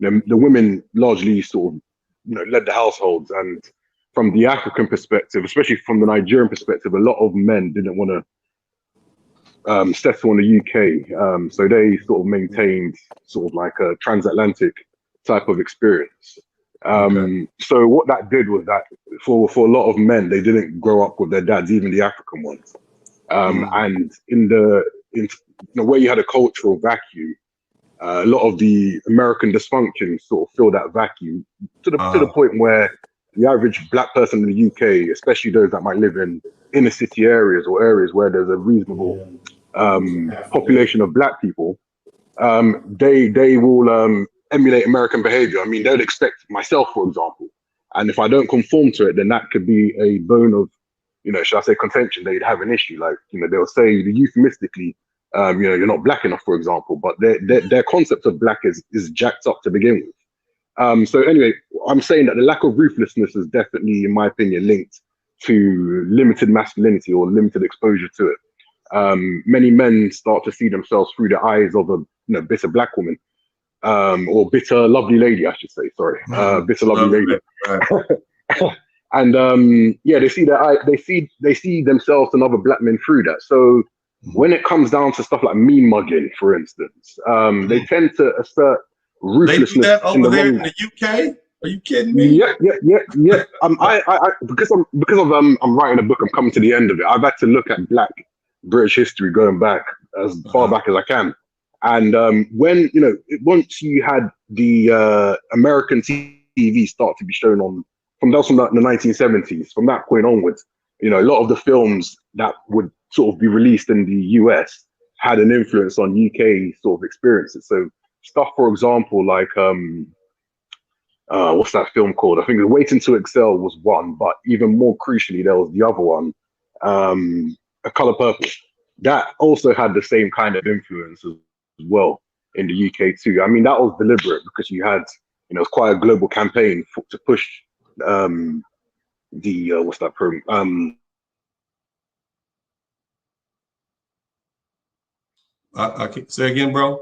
the women largely sort of, led the households. And from the African perspective, especially from the Nigerian perspective, a lot of men didn't want to settle in the UK. So they sort of maintained sort of like a transatlantic type of experience. So what that did was that for a lot of men, they didn't grow up with their dads, even the African ones. And in the way you had a cultural vacuum, a lot of the American dysfunction sort of filled that vacuum to the point where the average black person in the UK, especially those that might live in inner city areas or areas where there's a reasonable population of black people, they will emulate American behavior. I mean, they'd expect myself, for example, and if I don't conform to it, then that could be a bone of, should I say, contention. They'd have an issue. Like, they'll say euphemistically, you're not black enough, for example, but their concept of black is jacked up to begin with. So anyway, I'm saying that the lack of ruthlessness is definitely, in my opinion, linked to limited masculinity or limited exposure to it. Many men start to see themselves through the eyes of a bitter black woman, or bitter lovely lady, I should say. Sorry, bitter lovely lady. Right. And yeah, they see themselves and other black men through that. So when it comes down to stuff like mean mugging, for instance, they tend to assert ruthlessness. They do that over there in the UK? Are you kidding me? Yeah. Because I'm writing a book, I'm coming to the end of it. I've had to look at Black British history going back as far back as I can. And when once you had the American TV start to be shown on from the 1970s, from that point onwards, a lot of the films that would sort of be released in the US had an influence on UK sort of experiences. So stuff, for example, like what's that film called? I think it was Waiting to Excel was one, but even more crucially, there was the other one, A Color Purple. That also had the same kind of influence as well in the UK too. I mean, that was deliberate because you had, you know, it's quite a global campaign to push what's that program? I can say again, bro.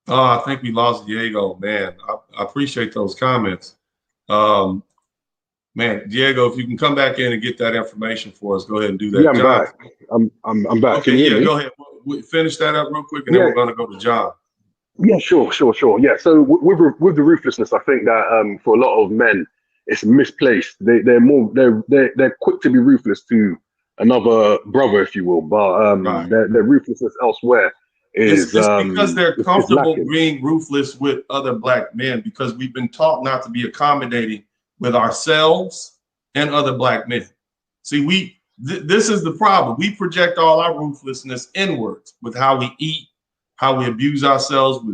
Oh, I think we lost Diego, man. I appreciate those comments. Man, Diego, if you can come back in and get that information for us, go ahead and do that. Yeah, I'm John, back. I'm back. okay, Can you hear yeah, me? go ahead. We'll finish that up real quick, and then Yeah. we're going to go to John. Yeah, sure. Yeah. So with the ruthlessness, I think that for a lot of men, it's misplaced. They're quick to be ruthless to another brother, if you will, but Right. their ruthlessness elsewhere It's is because they're is comfortable lacking. being ruthless with other black men because we've been taught not to be accommodating with ourselves and other black men. See, this is the problem. We project all our ruthlessness inwards with how we eat, how we abuse ourselves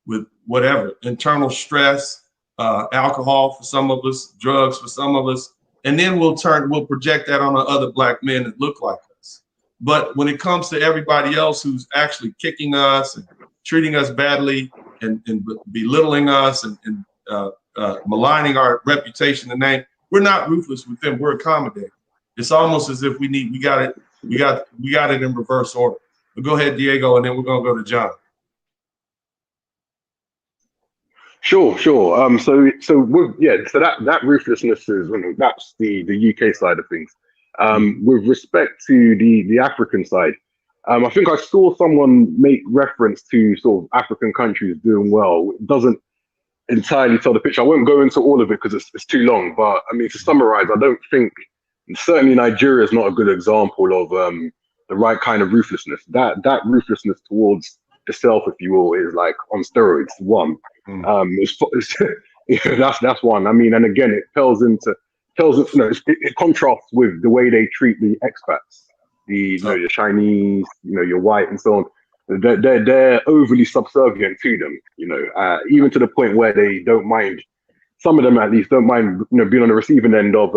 with whatever internal stress, alcohol for some of us, drugs for some of us, and then we'll project that on the other black men that look like us. But when it comes to everybody else who's actually kicking us and treating us badly and belittling us and maligning our reputation and name, we're not ruthless with them. We're accommodating. It's almost as if we got it in reverse order. But go ahead, Diego, and then we're gonna go to John. Sure. So that ruthlessness is, that's the UK side of things. With respect to the African side, I think I saw someone make reference to sort of African countries doing well. It doesn't entirely tell the picture. I won't go into all of it because it's too long. But I mean, to summarize, I don't think certainly Nigeria is not a good example of the right kind of ruthlessness. That ruthlessness towards the self, if you will, is like on steroids. One. That's one. I mean, and again, it it contrasts with the way they treat the expats, the Chinese, your white and so on. They're overly subservient to them, even to the point where they don't mind. Some of them, at least, don't mind, being on the receiving end of,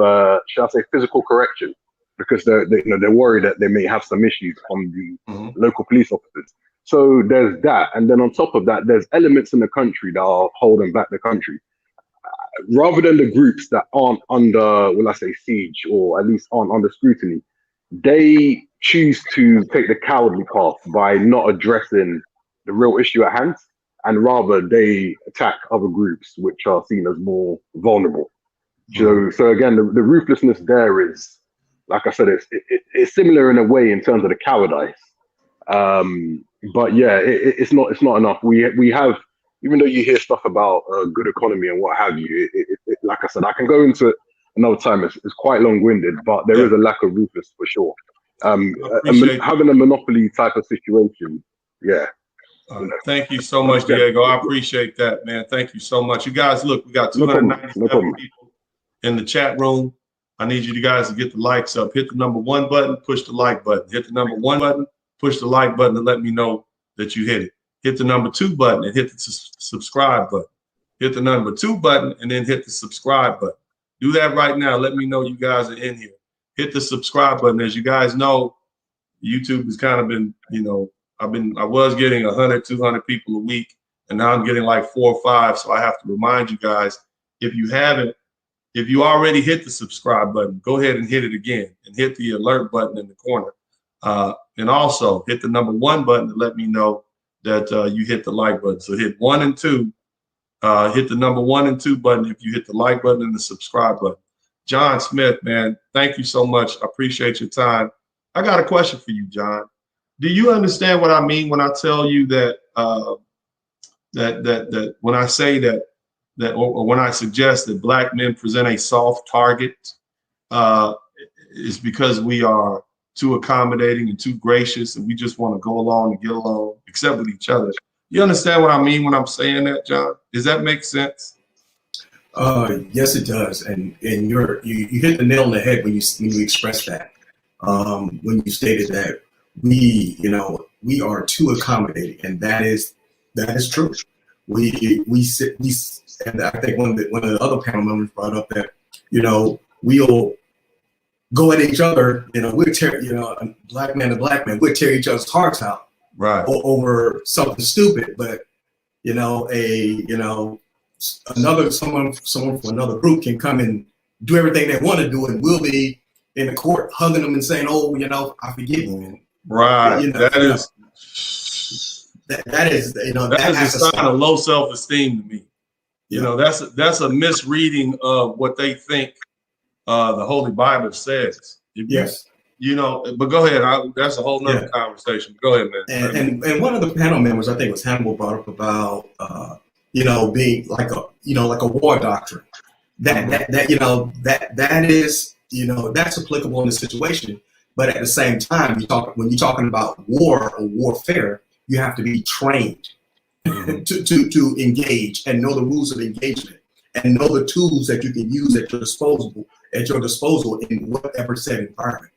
shall I say, physical correction, because they're worried that they may have some issues from the local police officers. So there's that, and then on top of that, there's elements in the country that are holding back the country, rather than the groups that aren't under, will I say, siege, or at least aren't under scrutiny. They choose to take the cowardly path by not addressing the real issue at hand, and rather they attack other groups which are seen as more vulnerable. So again, the ruthlessness there is, like I said, it's similar in a way in terms of the cowardice. But yeah, it's not enough. We have, even though you hear stuff about good economy and what have you, like I said, I can go into it another time. It's quite long-winded, but there is a lack of ruthlessness for sure. Having a monopoly type of situation, yeah. Thank you so much, Diego. I appreciate that, man. Thank you so much. You guys, look, we got 297 people in the chat room. I need you guys to get the likes up. Hit the number 1 button, push the like button. Hit the number 1 button, push the like button, and let me know that you hit it. Hit the number 2 button and hit the subscribe button. Hit the number 2 button and then hit the subscribe button. Do that right now. Let me know you guys are in here. Hit the subscribe button. As you guys know, YouTube has kind of been, I was getting 100, 200 people a week, and now I'm getting like 4 or 5. So I have to remind you guys, if you already hit the subscribe button, go ahead and hit it again and hit the alert button in the corner. And also hit the number 1 button to let me know that you hit the like button. So hit 1 and 2, hit the number 1 and 2 button if you hit the like button and the subscribe button. John Smith, man, thank you so much. I appreciate your time. I got a question for you, John. Do you understand what I mean when I tell you that that when I say that or when I suggest that black men present a soft target, is because we are too accommodating and too gracious, and we just want to go along and get along, except with each other. You understand what I mean when I'm saying that, John? Does that make sense? Yes, it does, and you hit the nail on the head when you express that. When you stated that we are too accommodating, and that is true. and I think one of the other panel members brought up that, we'll go at each other, we'll tear, black man to black man, we'll tear each other's hearts out, right, over something stupid. But someone from another group can come and do everything they want to do, and we'll be in the court hugging them and saying, "Oh, I forgive you." Right. That is that is a sign of low self-esteem to me. That's a misreading of what they think the Holy Bible says. Yes. But go ahead. That's a whole nother conversation. Go ahead, man. And one of the panel members, I think it was Hannibal, brought up about being like a war doctrine. That is, that's applicable in the situation. But at the same time, when you're talking about war or warfare, you have to be trained to engage and know the rules of engagement and know the tools that you can use at your disposal in whatever set environment.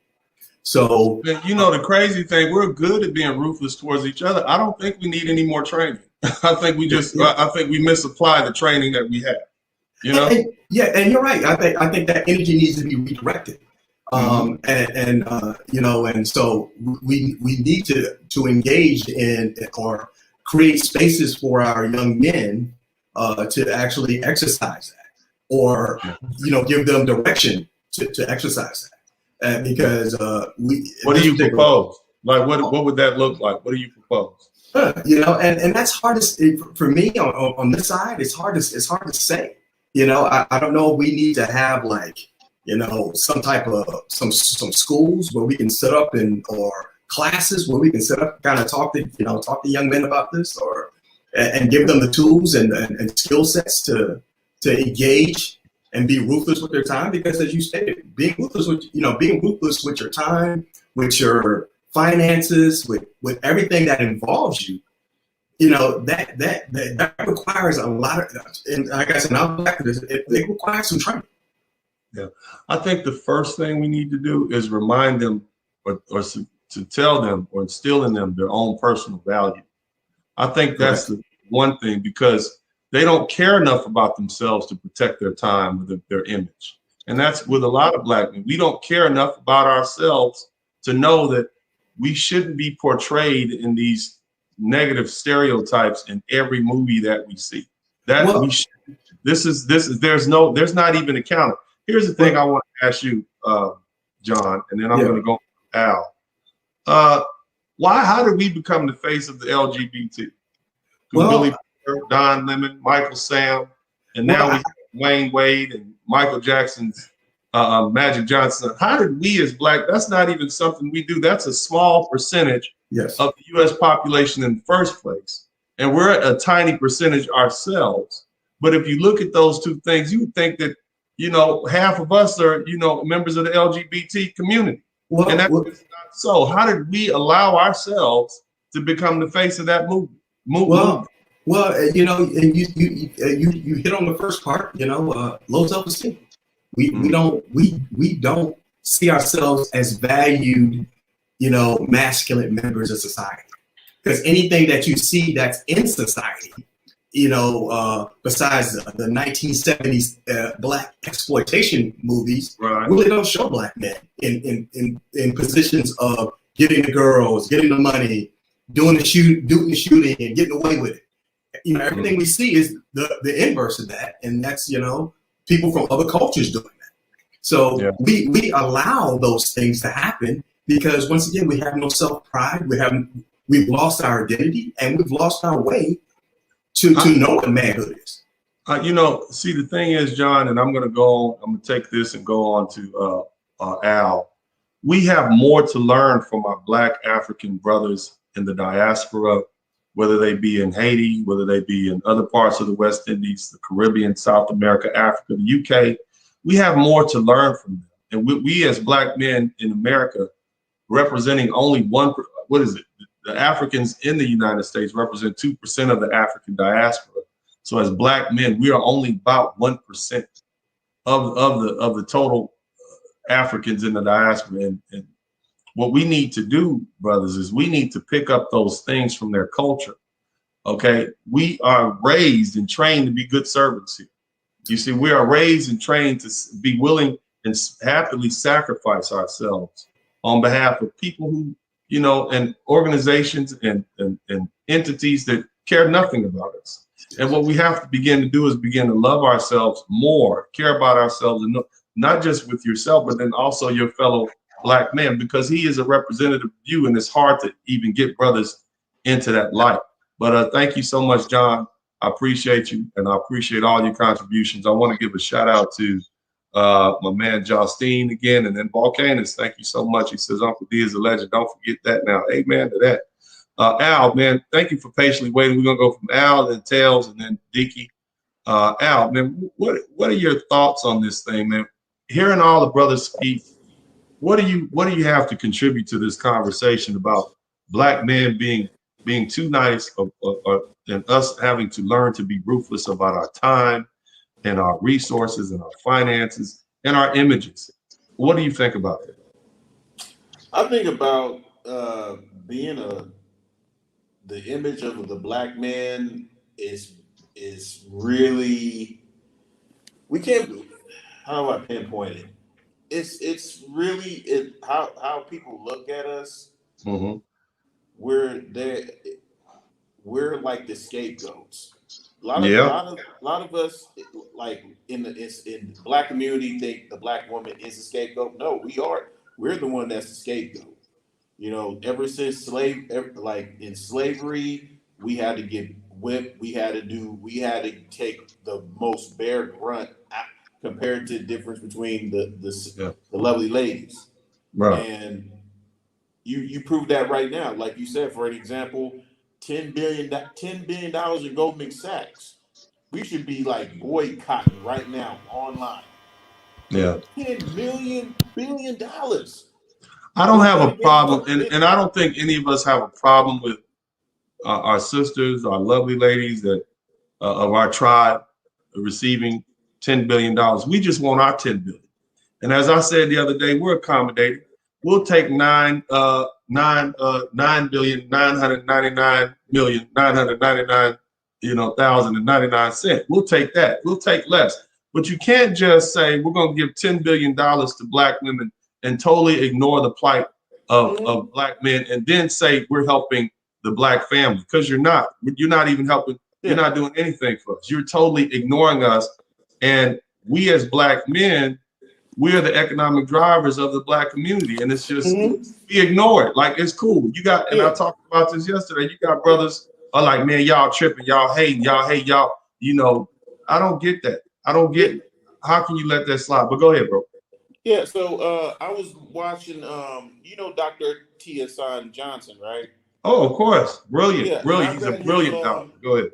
So, the crazy thing, we're good at being ruthless towards each other. I don't think we need any more training. I think we misapply the training that we have. And you're right. I think that energy needs to be redirected. And so we need to engage in or create spaces for our young men to actually exercise that, or give them direction to exercise that. Because what do you propose? Like what would that look like? What do you propose? And that's hard for me on this side. It's hard to say. I don't know if we need to have some type of some schools where we can set up or classes where we can set up, kind of talk to young men about this, and give them the tools and skill sets to engage and be ruthless with their time. Because as you stated, being ruthless with your time, with your finances, with everything that involves you, that requires a lot of, and like I said, it requires some training. Yeah, I think the first thing we need to do is remind them or to tell them or instill in them their own personal value. I think that's the one thing, because they don't care enough about themselves to protect their time with their image. And that's with a lot of black men. We don't care enough about ourselves to know that we shouldn't be portrayed in these negative stereotypes in every movie that we see. There's not even a counter. Here's the thing I want to ask you, John, and then I'm going to go to Al. How did we become the face of the LGBT? Billy, Don Lemon, Michael Sam, and now we have Wayne Wade and Michael Jackson's Magic Johnson. How did we as black? That's not even something we do. That's a small percentage of the U.S. population in the first place, and we're a tiny percentage ourselves. But if you look at those two things, you would think that half of us are members of the LGBT community, and that's not so. How did we allow ourselves to become the face of that movement? And you hit on the first part. Low self-esteem. We don't see ourselves as valued, masculine members of society. Because anything that you see that's in society, besides the 1970s black exploitation movies, really don't show black men in positions of getting the girls, getting the money, doing the shooting, and getting away with it. Everything we see is the inverse of that, and that's people from other cultures doing that. So we allow those things to happen because once again we have no self-pride. We've lost our identity, and we've lost our way to know what manhood is. See, the thing is, John, and I'm going to take this and go on to Al. We have more to learn from our Black African brothers in the diaspora, whether they be in Haiti, whether they be in other parts of the West Indies, the Caribbean, South America, Africa, the UK. We have more to learn from them. And we as Black men in America, representing only the Africans in the United States represent 2% of the African diaspora. So as Black men, we are only about 1% of the total Africans in the diaspora. And what we need to do, brothers, is we need to pick up those things from their culture Okay, we are raised and trained to be good servants here. You see, we are raised and trained to be willing and happily sacrifice ourselves on behalf of people who, you know, and organizations and entities that care nothing about us. And what we have to begin to do is begin to love ourselves more, care about ourselves, and not just with yourself, but then also your fellow Black man, because he is a representative of you, and it's hard to even get brothers into that light. But thank you so much, John. I appreciate you, and I appreciate all your contributions. I want to give a shout out to my man Justine again, and then Volcanus. Thank you so much. He says Uncle D is a legend. Don't forget that now. Amen to that. Al, man, thank you for patiently waiting. We're gonna go from Al, then Tails, and then Deaky. Al, man, what are your thoughts on this thing, man? Hearing all the brothers speak, what do you have to contribute to this conversation about Black men being too nice, and us having to learn to be ruthless about our time and our resources and our finances and our images? What do you think about it? I think about being the image of the Black man is really, we can't, how do I pinpoint it? It's really how people look at us. Mm-hmm. We're like the scapegoats. A lot of us, like in the Black community, think the Black woman is a scapegoat. No, we're the one that's the scapegoat. You know, ever since like in slavery, we had to get whipped. We had to take the most bare grunt compared to the difference between the lovely ladies. Right. And you prove that right now. Like you said, for an example, $10 billion in Goldman Sachs. We should be like boycotting right now online. Yeah. $10 billion. I don't have a problem, and I don't think any of us have a problem with our sisters, our lovely ladies that of our tribe receiving $10 billion. We just want our $10 billion. And as I said the other day, we're accommodating. We'll take 9,999,999,099. We'll take that. We'll take less. But you can't just say we're going to give $10 billion to Black women and totally ignore the plight of Black men, and then say we're helping the Black family, because you're not. You're not even helping. You're not doing anything for us. You're totally ignoring us. And we as Black men, we're the economic drivers of the Black community, and it's just we ignore it. Like, it's cool. You got, and I talked about this yesterday. You got brothers are like, man, y'all tripping, y'all hating, y'all hate y'all. You know, I don't get that. I don't get it. How can you let that slide? But go ahead, bro. Yeah. So I was watching, you know, Dr. T.S. Johnson, right? Oh, of course, brilliant, Yeah, brilliant. He's a brilliant doctor. Go ahead.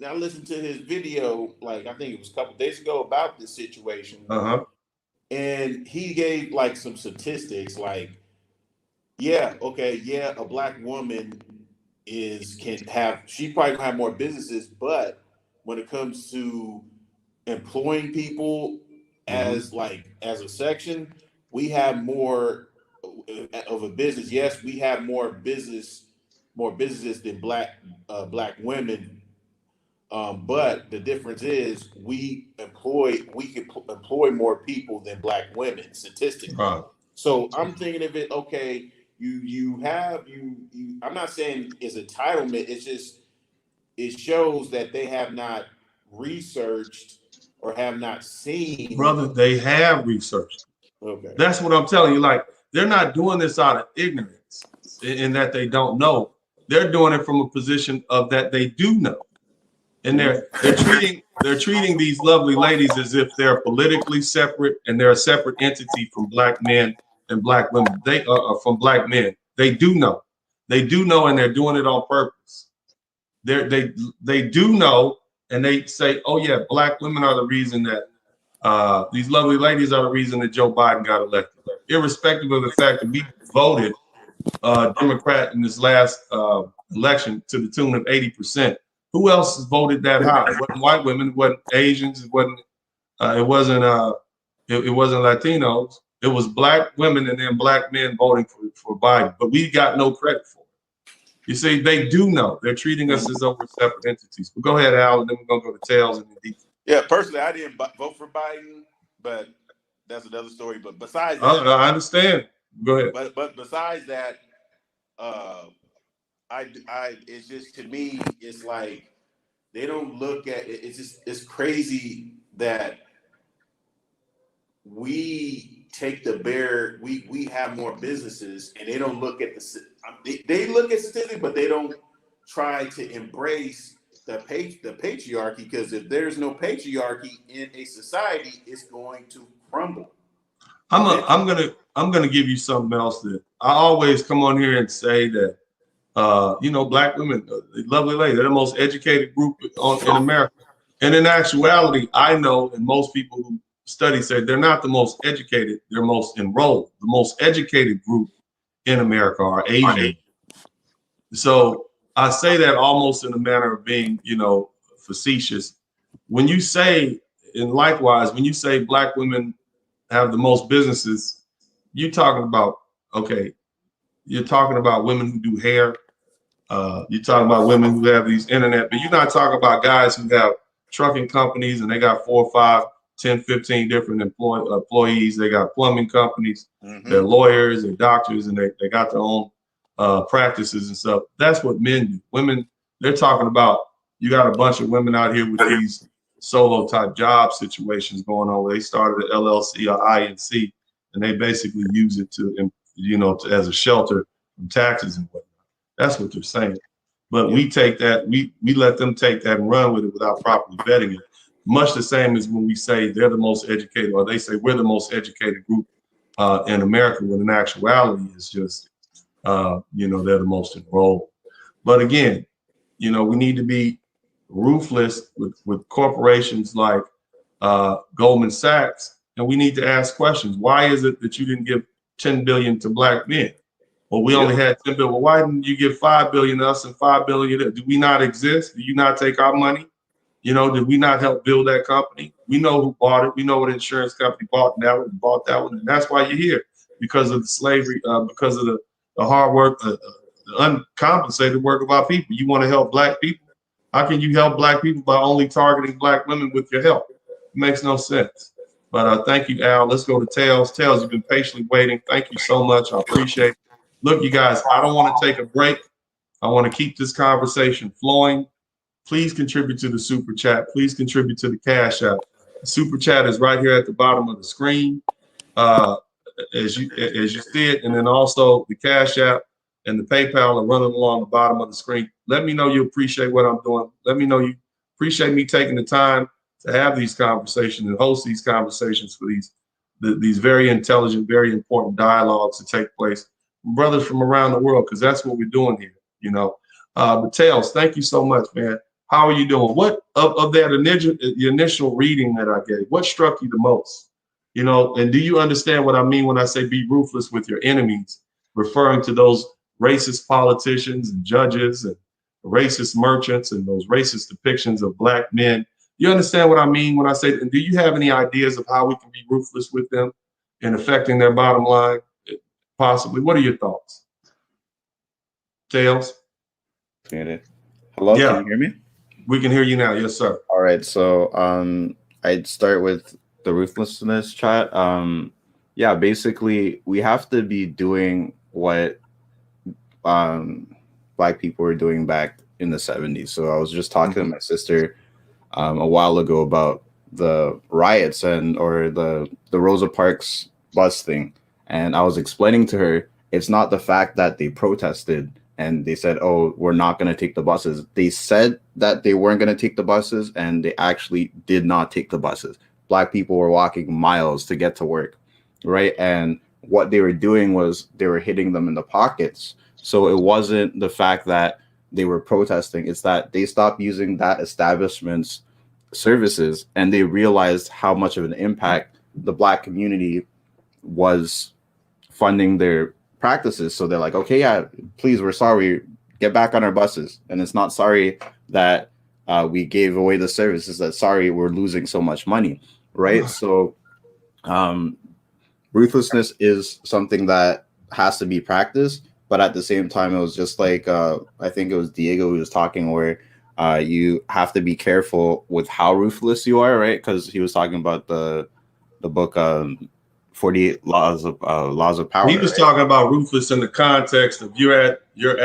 I listened to his video, like I think it was a couple days ago, about this situation. And he gave like some statistics, like, a Black woman she probably have more businesses, but when it comes to employing people as a section, we have more of a business. Yes, we have more businesses than Black women. But the difference is we can employ more people than Black women statistically. Right. So I'm thinking of it, okay, I'm not saying it's entitlement, it's just, it shows that they have not researched or have not seen. Brother, they have researched. Okay. That's what I'm telling you. Like, they're not doing this out of ignorance in that they don't know. They're doing it from a position of that they do know. And they're treating these lovely ladies as if they're politically separate, and they're a separate entity from Black men and Black women. They are from Black men. They do know. They do know, and they're doing it on purpose. They do know, and they say, oh yeah, Black women are the reason that these lovely ladies are the reason that Joe Biden got elected, irrespective of the fact that we voted Democrat in this last election to the tune of 80%. Who else voted that high? It wasn't white women, it wasn't Asians, it wasn't Latinos. It was Black women and then Black men voting for Biden. But we got no credit for it. You see, they do know. They're treating us as though we're separate entities. But go ahead, Al, and then we're gonna go to Tails and the Yeah, personally, I didn't vote for Biden, but that's another story. But besides that, I understand. Go ahead. But besides that, it's just, to me, it's like they don't look at it. It's crazy that we take we have more businesses, and they don't look at they look at statistics, but they don't try to embrace the patriarchy, because if there's no patriarchy in a society, it's going to crumble. I'm gonna give you something else that I always come on here and say that Black women, lovely lady, they're the most educated group in America. And in actuality, I know, and most people who study say they're not the most educated, they're most enrolled. The most educated group in America are Asian. So I say that almost in a manner of being, facetious. When you say, and likewise, when you say Black women have the most businesses, you're talking about women who do hair. You're talking about women who have these internet, but you're not talking about guys who have trucking companies and they got 4, 5, 10, 15 different employees. They got plumbing companies, they're lawyers, they're doctors, and they got their own practices and stuff. That's what men do. Women, they're talking about, you got a bunch of women out here with these solo type job situations going on where they started an LLC or INC, and they basically use it to as a shelter from taxes and whatnot. That's what they're saying. But we take that, we let them take that and run with it without properly vetting it. Much the same as when we say they're the most educated, or they say we're the most educated group in America, when in actuality it's just, they're the most enrolled. But again, we need to be ruthless with corporations like Goldman Sachs, and we need to ask questions. Why is it that you didn't give 10 billion to Black men? Well, we only had 10 billion. Well, why didn't you give 5 billion to us and 5 billion to them? Do we not exist? Do you not take our money? Did we not help build that company? We know who bought it. We know what insurance company bought that one, bought that one. And that's why you're here, because of the slavery, because of the hard work, the uncompensated work of our people. You want to help Black people? How can you help Black people by only targeting Black women with your help? It makes no sense. But thank you, Al. Let's go to Tails. Tails, you've been patiently waiting. Thank you so much. I appreciate it. Look, you guys, I don't want to take a break. I want to keep this conversation flowing. Please contribute to the super chat. Please contribute to the Cash App. The super chat is right here at the bottom of the screen, as you see it, and then also the Cash App and the PayPal are running along the bottom of the screen. Let me know you appreciate what I'm doing. Let me know you appreciate me taking the time to have these conversations and host these conversations for these very intelligent, very important dialogues to take place. Brothers from around the world, because that's what we're doing here, But Tails, thank you so much, man. How are you doing? What of that initial reading that I gave, what struck you the most? And do you understand what I mean when I say be ruthless with your enemies, referring to those racist politicians and judges and racist merchants and those racist depictions of Black men? You understand what I mean when I say, and do you have any ideas of how we can be ruthless with them in affecting their bottom line? Possibly. What are your thoughts? Tails? Hello, yeah. Can you hear me? We can hear you now. Yes, sir. All right. So I'd start with the ruthlessness chat. Basically we have to be doing what Black people were doing back in the 70s. So I was just talking to my sister a while ago about the riots or the Rosa Parks bus thing. And I was explaining to her, it's not the fact that they protested and they said, oh, we're not going to take the buses. They said that they weren't going to take the buses, and they actually did not take the buses. Black people were walking miles to get to work, right? And what they were doing was they were hitting them in the pockets. So it wasn't the fact that they were protesting. It's that they stopped using that establishment's services, and they realized how much of an impact the Black community was funding their practices. So they're like, okay, yeah, please, we're sorry, get back on our buses. And it's not sorry that we gave away the services, that sorry we're losing so much money, right? So ruthlessness is something that has to be practiced, but at the same time, it was just like I think it was Diego who was talking where you have to be careful with how ruthless you are, right? Because he was talking about the book 48 Laws of Power. He was right? talking about ruthless in the context of you're at your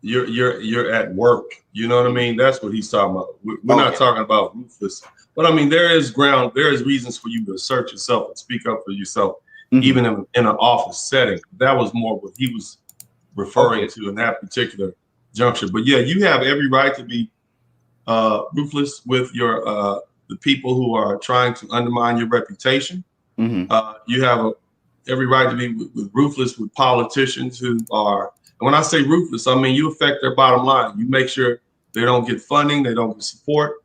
you're at work. You know what I mean? That's what he's talking about. We're not talking about ruthless, but I mean there is reasons for you to assert yourself and speak up for yourself, even in an office setting. That was more what he was referring to in that particular juncture. But yeah, you have every right to be ruthless with your the people who are trying to undermine your reputation. You have every right to be ruthless with politicians who are. And when I say ruthless, I mean you affect their bottom line. You make sure they don't get funding, they don't get support.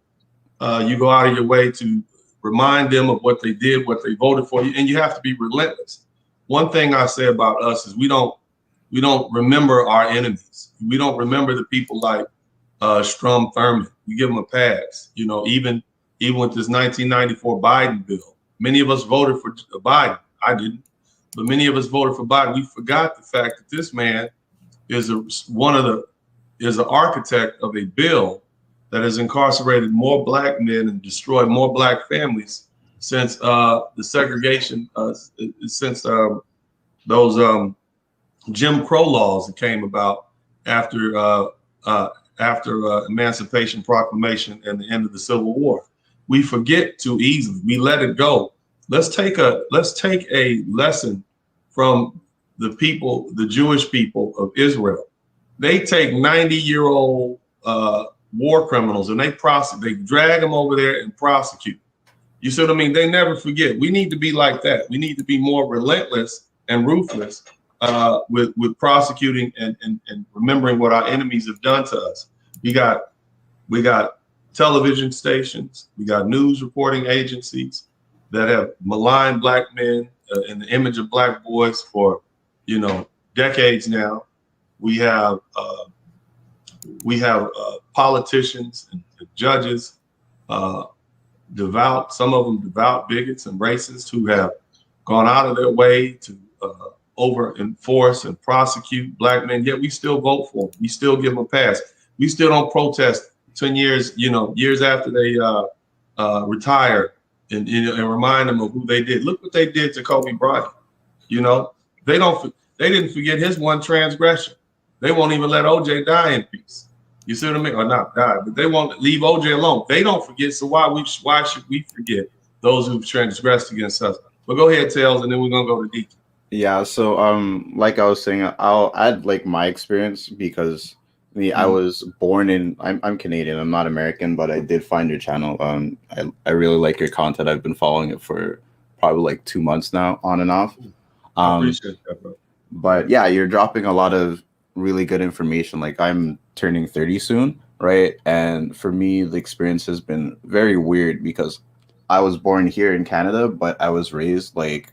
You go out of your way to remind them of what they did, what they voted for you, and you have to be relentless. One thing I say about us is we don't remember our enemies. We don't remember the people like Strom Thurmond. We give them a pass. You know, even with this 1994 Biden bill, many of us voted for Biden. I didn't, but many of us voted for Biden. We forgot the fact that this man is an architect of a bill that has incarcerated more black men and destroyed more black families since the segregation, since those Jim Crow laws that came about after Emancipation Proclamation and the end of the Civil War. We forget too easily. We let it go. Let's take a lesson from the people, the Jewish people of Israel. They take 90-year-old war criminals and they drag them over there and prosecute. You see what I mean? They never forget. We need to be like that. We need to be more relentless and ruthless with prosecuting and remembering what our enemies have done to us. We got television stations, we got news reporting agencies that have maligned black men in the image of black boys for decades now. We have politicians and judges, some of them devout bigots and racists who have gone out of their way to over enforce and prosecute black men, yet we still vote for them. We still give them a pass. We still don't protest 10 years, years after they retire and remind them of who they did. Look what they did to Kobe Bryant. They didn't forget his one transgression. They won't even let OJ die in peace. You see what I mean? Or not die, but they won't leave OJ alone. They don't forget. So why should we forget those who've transgressed against us? But go ahead, Tails, and then we're gonna go to Deacon. Yeah, so like I was saying, I'll add like my experience because I was born I'm Canadian, I'm not American, but I did find your channel. I really like your content. I've been following it for probably like 2 months now, on and off. I appreciate that, bro. But yeah, you're dropping a lot of really good information. Like I'm turning 30 soon, right? And for me, the experience has been very weird because I was born here in Canada, but I was raised like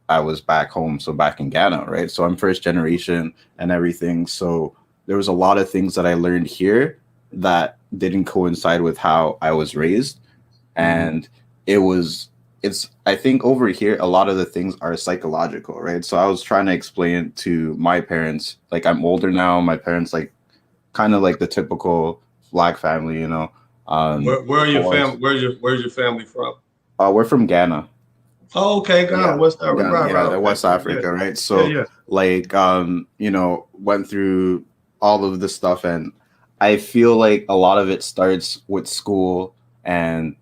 I was back home, so back in Ghana, right? So I'm first generation and everything. So there was a lot of things that I learned here that didn't coincide with how I was raised. And I think over here, a lot of the things are psychological, right? So I was trying to explain to my parents, like I'm older now, my parents like kind of like the typical black family, Where are your family? Where's your family from? We're from Ghana. Oh, okay, Ghana, West Africa, right. West Africa, right? So, like, went through all of this stuff, and I feel like a lot of it starts with school, and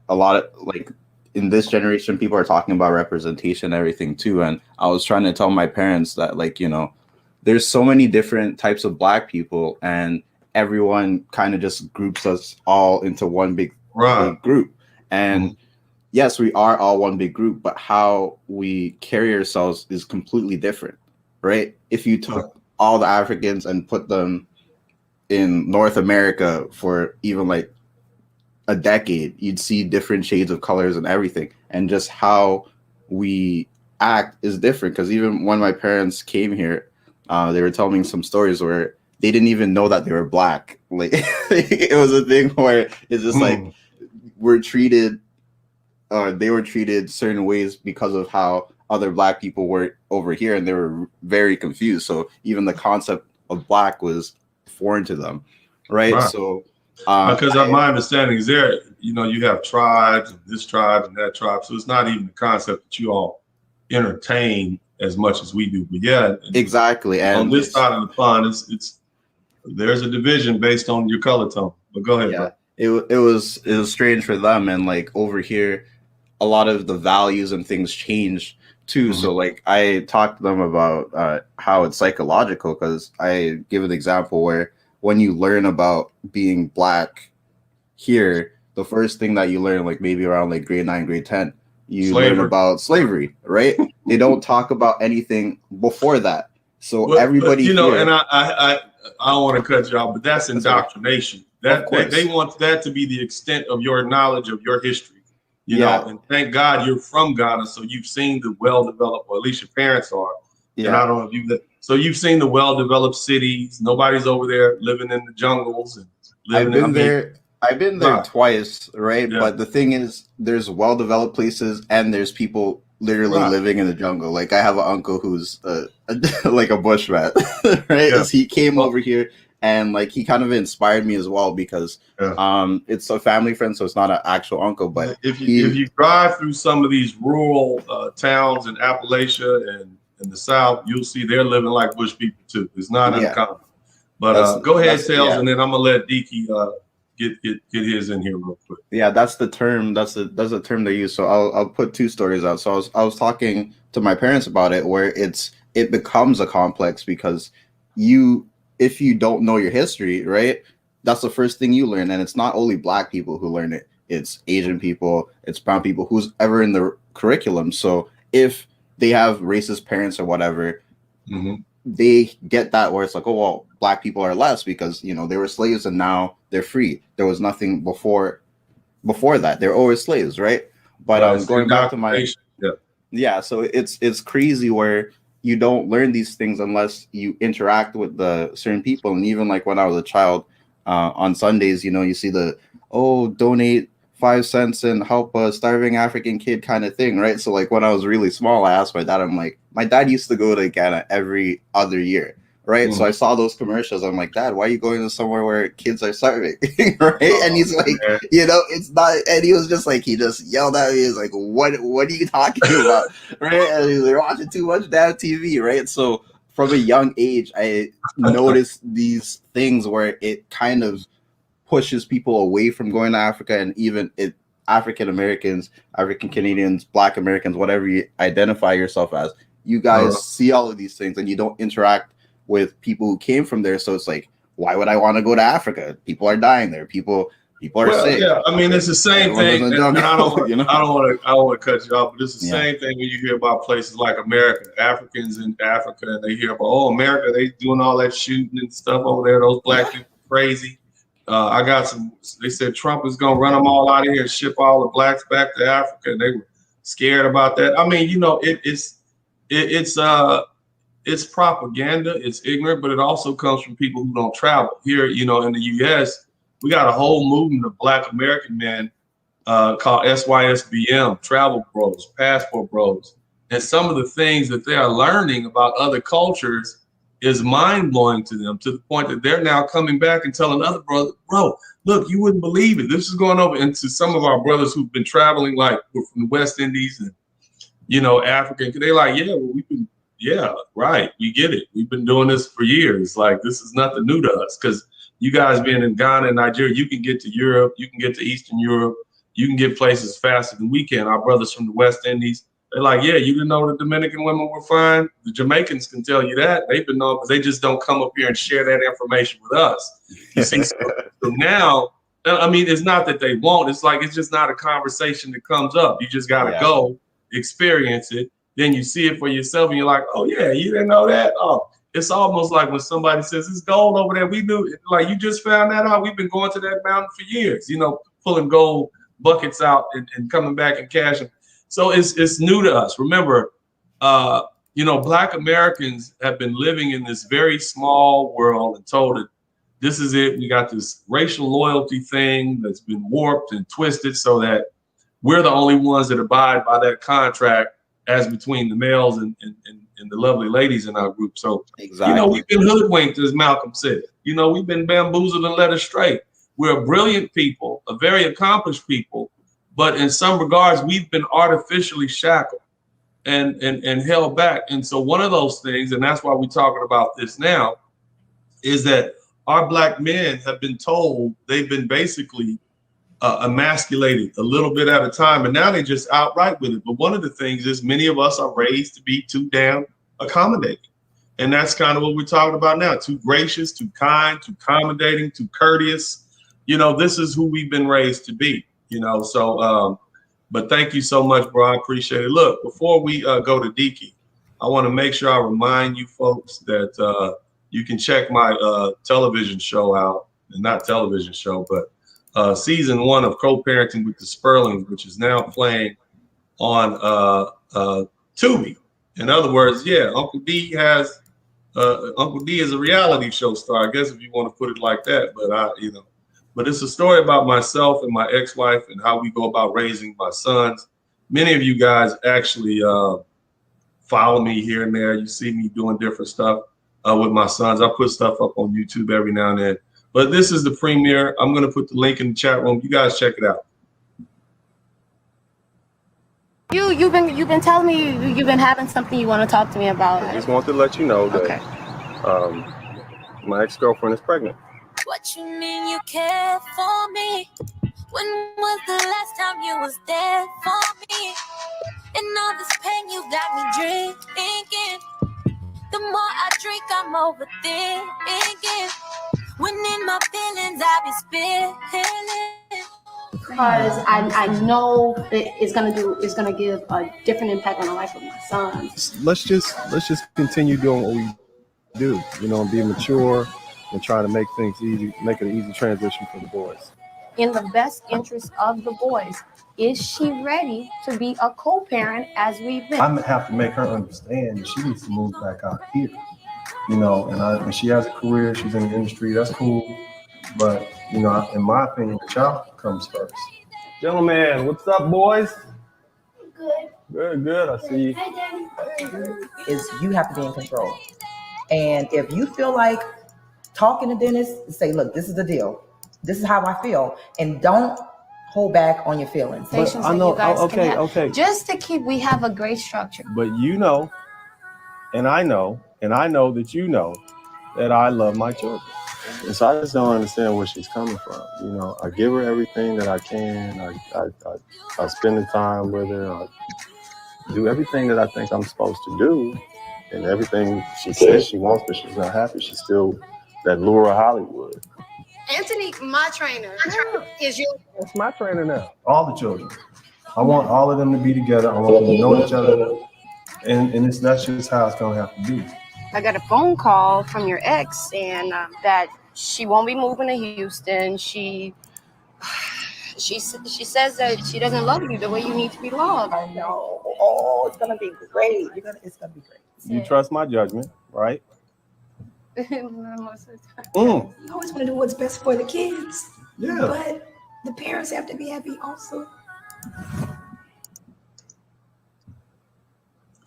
a lot of like in this generation, people are talking about representation and everything too. And I was trying to tell my parents that, like, there's so many different types of black people, and everyone kind of just groups us all into one big group, and yes, we are all one big group, but how we carry ourselves is completely different, right? If you took all the Africans and put them in North America for even like a decade, you'd see different shades of colors and everything. And just how we act is different. Because even when my parents came here, they were telling me some stories where they didn't even know that they were black. Like it was a thing where it's just like they were treated certain ways because of how other black people were over here, and they were very confused. So even the concept of black was foreign to them, right? So because my understanding is there, you know, you have tribes, and this tribe and that tribe, so it's not even the concept that you all entertain as much as we do. But yeah, exactly. And on this side of the pond, it's there's a division based on your color tone. But go ahead, yeah, bro. it was strange for them, and like over here, a lot of the values and things change too. Mm-hmm. So like I talked to them about how it's psychological, because I give an example where when you learn about being black here, the first thing that you learn, like maybe around like grade 9, grade 10, you learn about slavery, right? They don't talk about anything before that. So everybody, you know, here, and I don't want to cut you off, but that's indoctrination. That they want that to be the extent of your knowledge of your history, you know. And thank God you're from Ghana, so you've seen the well-developed, or at least your parents are. And I don't know if you've. So you've seen the well-developed cities. Nobody's over there living in the jungles and living. I've been there twice, right? Yeah. But the thing is, there's well-developed places and there's people literally living in the jungle. Like I have an uncle who's like a bushman, right? Yeah. He came over here, and like he kind of inspired me as well, because it's a family friend, so it's not an actual uncle. But if you drive through some of these rural towns in Appalachia and in the South, you'll see they're living like bush people too. It's not uncommon. But go ahead, Sales, and then I'm gonna let Deke get his in here real quick. Yeah, that's the term. That's the term they use. So I'll put two stories out. So I was talking to my parents about it, where it becomes a complex, because if you don't know your history, right, that's the first thing you learn. And it's not only black people who learn it, it's Asian people, it's brown people, who's ever in the curriculum. So if they have racist parents or whatever, they get that, where it's like, oh, well, black people are less because, you know, they were slaves and now they're free. There was nothing before that. They're always slaves, right? But going back to my so it's crazy where you don't learn these things unless you interact with the certain people. And even like when I was a child, on Sundays, you know, you see donate 5 cents and help a starving African kid kind of thing, right? So like when I was really small, I asked my dad, I'm like, my dad used to go to Ghana every other year, right? So I saw those commercials. I'm like, Dad, why are you going to somewhere where kids are starving, right? And he's like, you know, it's not. And he was just like, he just yelled at me. He's like, what are you talking about, right? And he's like, watching too much damn TV, right? So from a young age, I noticed these things where it kind of pushes people away from going to Africa, and even African Americans, African Canadians, Black Americans, whatever you identify yourself as, you guys see all of these things and you don't interact with people who came from there. So it's like, why would I want to go to Africa? People are dying there. People are sick. Yeah, I mean, it's the same thing. And I don't want to cut you off, but it's the same thing when you hear about places like America, Africans in Africa, and they hear about, America, they doing all that shooting and stuff over there. Those black people crazy. I got they said Trump is going to run them all out of here and ship all the blacks back to Africa. And they were scared about that. I mean, you know, it's propaganda. It's ignorant, but it also comes from people who don't travel. Here, you know, in the U.S., we got a whole movement of Black American men called SYSBM, travel bros, passport bros. And some of the things that they are learning about other cultures is mind-blowing to them, to the point that they're now coming back and telling other brothers, bro, look, you wouldn't believe it. This is going over into some of our brothers who've been traveling, like we're from the West Indies and, you know, African. They're like, yeah, well, we get it. We've been doing this for years. Like, this is nothing new to us, because you guys being in Ghana and Nigeria, you can get to Europe, you can get to Eastern Europe, you can get places faster than we can. Our brothers from the West Indies, they're like, yeah, you didn't know the Dominican women were fine. The Jamaicans can tell you that. They've been knowing, but they just don't come up here and share that information with us. You see, so now, I mean, it's not that they won't. It's like, it's just not a conversation that comes up. You just got to go experience it. Then you see it for yourself and you're like, oh, yeah, you didn't know that? Oh, it's almost like when somebody says, it's gold over there. We knew it. Like, you just found that out. We've been going to that mountain for years, you know, pulling gold buckets out and coming back and cashing. So it's new to us. Remember, you know, Black Americans have been living in this very small world and told that this is it. We got this racial loyalty thing that's been warped and twisted so that we're the only ones that abide by that contract. as between the males and the lovely ladies in our group. So, Exactly. you know, we've been hoodwinked, as Malcolm said. You know, we've been bamboozled and led astray. We're a brilliant people, a very accomplished people, but in some regards, we've been artificially shackled and held back. And so one of those things, and that's why we're talking about this now, is that our Black men have been told they've been basically emasculated a little bit at a time, and now they just outright with it. But one of the things is many of us are raised to be too damn accommodating. And that's kind of what we're talking about now. Too gracious, too kind, too accommodating, too courteous. You know, this is who we've been raised to be, you know. So, but thank you so much, bro. I appreciate it. Look, before we go to Deaky, I want to make sure I remind you folks that you can check my television show out, and not television show, but season 1 of Co-Parenting with the Sperlings, which is now playing on Tubi. In other words, yeah, Uncle D is a reality show star, I guess, if you want to put it like that. But you know, but it's a story about myself and my ex-wife and how we go about raising my sons. Many of you guys actually follow me here and there. You see me doing different stuff with my sons. I put stuff up on YouTube every now and then. But this is the premiere. I'm going to put the link in the chat room. You guys check it out. You've been telling me you've been having something you want to talk to me about. I just wanted to let you know that my ex-girlfriend is pregnant. What you mean you care for me? When was the last time you was there for me? And all this pain you got me drinking. The more I drink, I'm overthinking. When in my feelings, I be spilling. Because I know it's gonna give a different impact on the life of my son. Let's just continue doing what we do, you know, and be mature and try to make things easy, make it an easy transition for the boys. In the best interest of the boys, is she ready to be a co-parent as we've been? I'm gonna have to make her understand that she needs to move back out here, you know, and she has a career, she's in the industry, that's cool. But, you know, in my opinion, the child comes first. Gentlemen, what's up, boys? Good, I see you. Is you have to be in control. And if you feel like talking to Dennis, say, look, this is the deal. This is how I feel. And don't hold back on your feelings. But I know, okay. Just to keep, we have a great structure. But you know, and I know that you know that I love my children. And so I just don't understand where she's coming from. You know, I give her everything that I can. I spend the time with her. I do everything that I think I'm supposed to do. And everything she says she wants, but she's not happy. She's still that lure of Hollywood. Anthony, my trainer, is your. It's my trainer now. All the children. I want all of them to be together. I want them to know each other. And that's just how it's going to have to be. I got a phone call from your ex saying that she won't be moving to Houston. She says that she doesn't love you the way you need to be loved. I know. Oh, it's gonna be great. It's gonna be great. You trust my judgment, right? You always want to do what's best for the kids. Yeah. But the parents have to be happy also.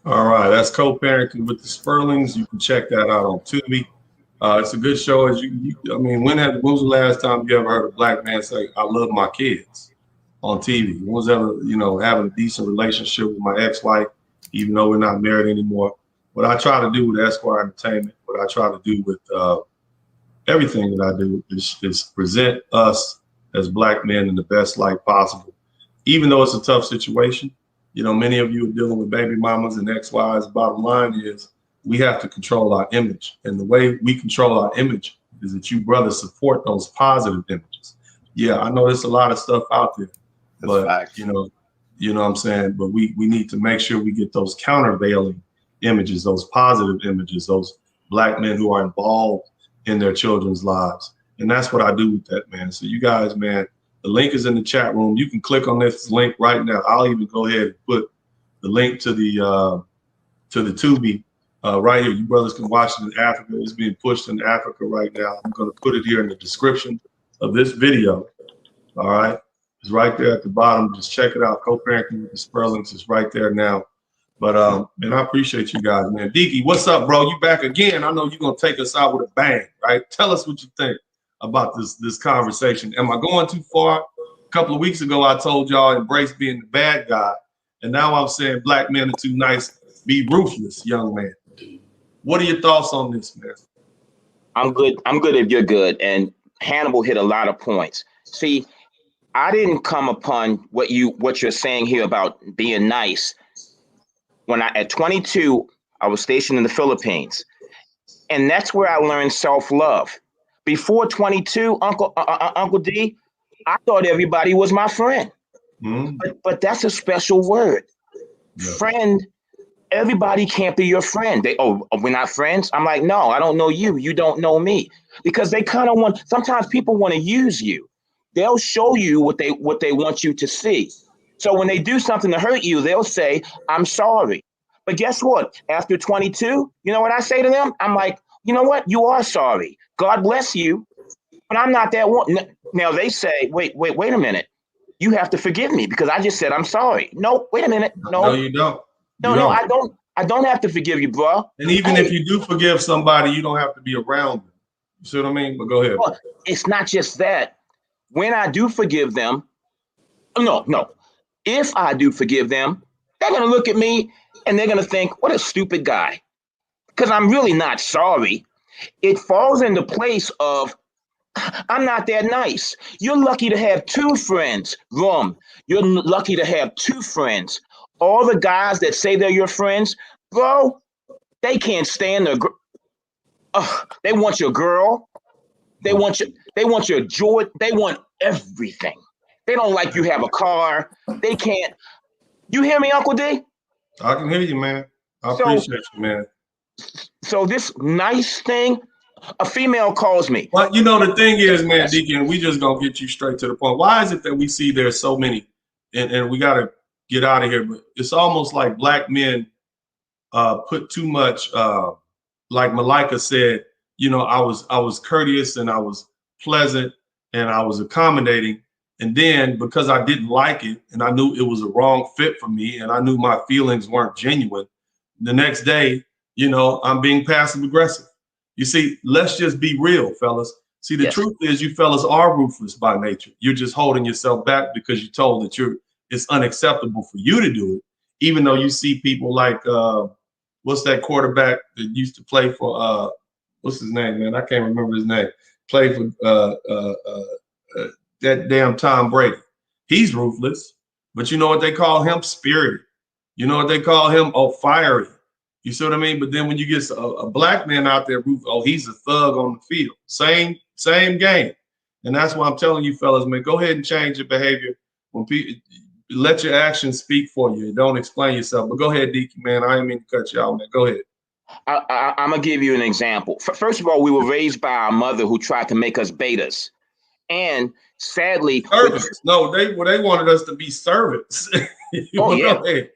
All right, that's Co-Parenting with the Sperlings. You can check that out on Tubi. It's a good show. As when was the last time you ever heard a Black man say, "I love my kids" on TV? When was ever, having a decent relationship with my ex-wife, even though we're not married anymore? What I try to do with Esquire Entertainment, what I try to do with everything that I do is present us as Black men in the best light possible, even though it's a tough situation. Many of you are dealing with baby mamas and ex-wives. Bottom line is we have to control our image. And the way we control our image is that you brothers support those positive images. Yeah, I know there's a lot of stuff out there, but you know what I'm saying? But we need to make sure we get those countervailing images, those positive images, those Black men who are involved in their children's lives. And that's what I do with that, man. So you guys, man, the link is in the chat room. You can click on this link right now. I'll even go ahead and put the link to the Tubi right here. You brothers can watch it in Africa. It's being pushed in Africa right now. I'm going to put it here in the description of this video. All right. It's right there at the bottom. Just check it out. Co-Parenting with the Sperlings is right there now. But man, I appreciate you guys, man. Deaky, what's up, bro? You back again? I know you're gonna take us out with a bang, right? Tell us what you think about this conversation. Am I going too far? A couple of weeks ago, I told y'all embrace being the bad guy, and now I'm saying black men are too nice. Be ruthless, young man. What are your thoughts on this, man? I'm good. I'm good if you're good. And Hannibal hit a lot of points. See, I didn't come upon what you're saying here about being nice. When at 22, I was stationed in the Philippines, and that's where I learned self-love. Before 22, Uncle D, I thought everybody was my friend. But that's a special word. Yeah. Friend, everybody can't be your friend. We're not friends? I'm like, no, I don't know you. You don't know me. Because they kind of sometimes people want to use you. They'll show you what they want you to see. So when they do something to hurt you, they'll say, I'm sorry. But guess what? After 22, you know what I say to them? I'm like, you know what? You are sorry. God bless you. But I'm not that one. Now they say, wait a minute. You have to forgive me because I just said I'm sorry. No, wait a minute. No, you don't. No, I don't. I don't have to forgive you, bro. And even if you do forgive somebody, you don't have to be around them. You see what I mean? But go ahead. Well, it's not just that. When I do forgive them, no. If I do forgive them, they're going to look at me and they're going to think, what a stupid guy. Because I'm really not sorry. It falls into place of, I'm not that nice. You're lucky to have two friends. You're lucky to have two friends. All the guys that say they're your friends, bro, they can't stand their they want your girl. They want your joy. They want everything. They don't like you have a car. They can't. You hear me, Uncle D? I can hear you, man. I appreciate you, man. So this nice thing, a female calls me. Well, you know, the thing is, man, Deacon, we just gonna get you straight to the point. Why is it that we see there's so many, and we gotta get out of here, but it's almost like black men put too much, like Malika said, you know, I was courteous and I was pleasant and I was accommodating. And then because I didn't like it and I knew it was a wrong fit for me and I knew my feelings weren't genuine, the next day, you know, I'm being passive aggressive. You see, let's just be real, fellas. See, the truth is you fellas are ruthless by nature. You're just holding yourself back because you're told that it's unacceptable for you to do it, even though you see people like, what's that quarterback that used to play for, what's his name, man? I can't remember his name. Play for that damn Tom Brady. He's ruthless, but you know what they call him? Spirited. You know what they call him? Oh, fiery. You see what I mean? But then when you get a black man out there, he's a thug on the field. Same game. And that's why I'm telling you fellas, man, go ahead and change your behavior. When people let your actions speak for you. Don't explain yourself. But go ahead, Deaky, man. I didn't mean to cut you out, man. Go ahead. I'm going to give you an example. First of all, we were raised by our mother who tried to make us betas. And sadly, servants. No, they wanted us to be servants. Oh, yeah. Go ahead.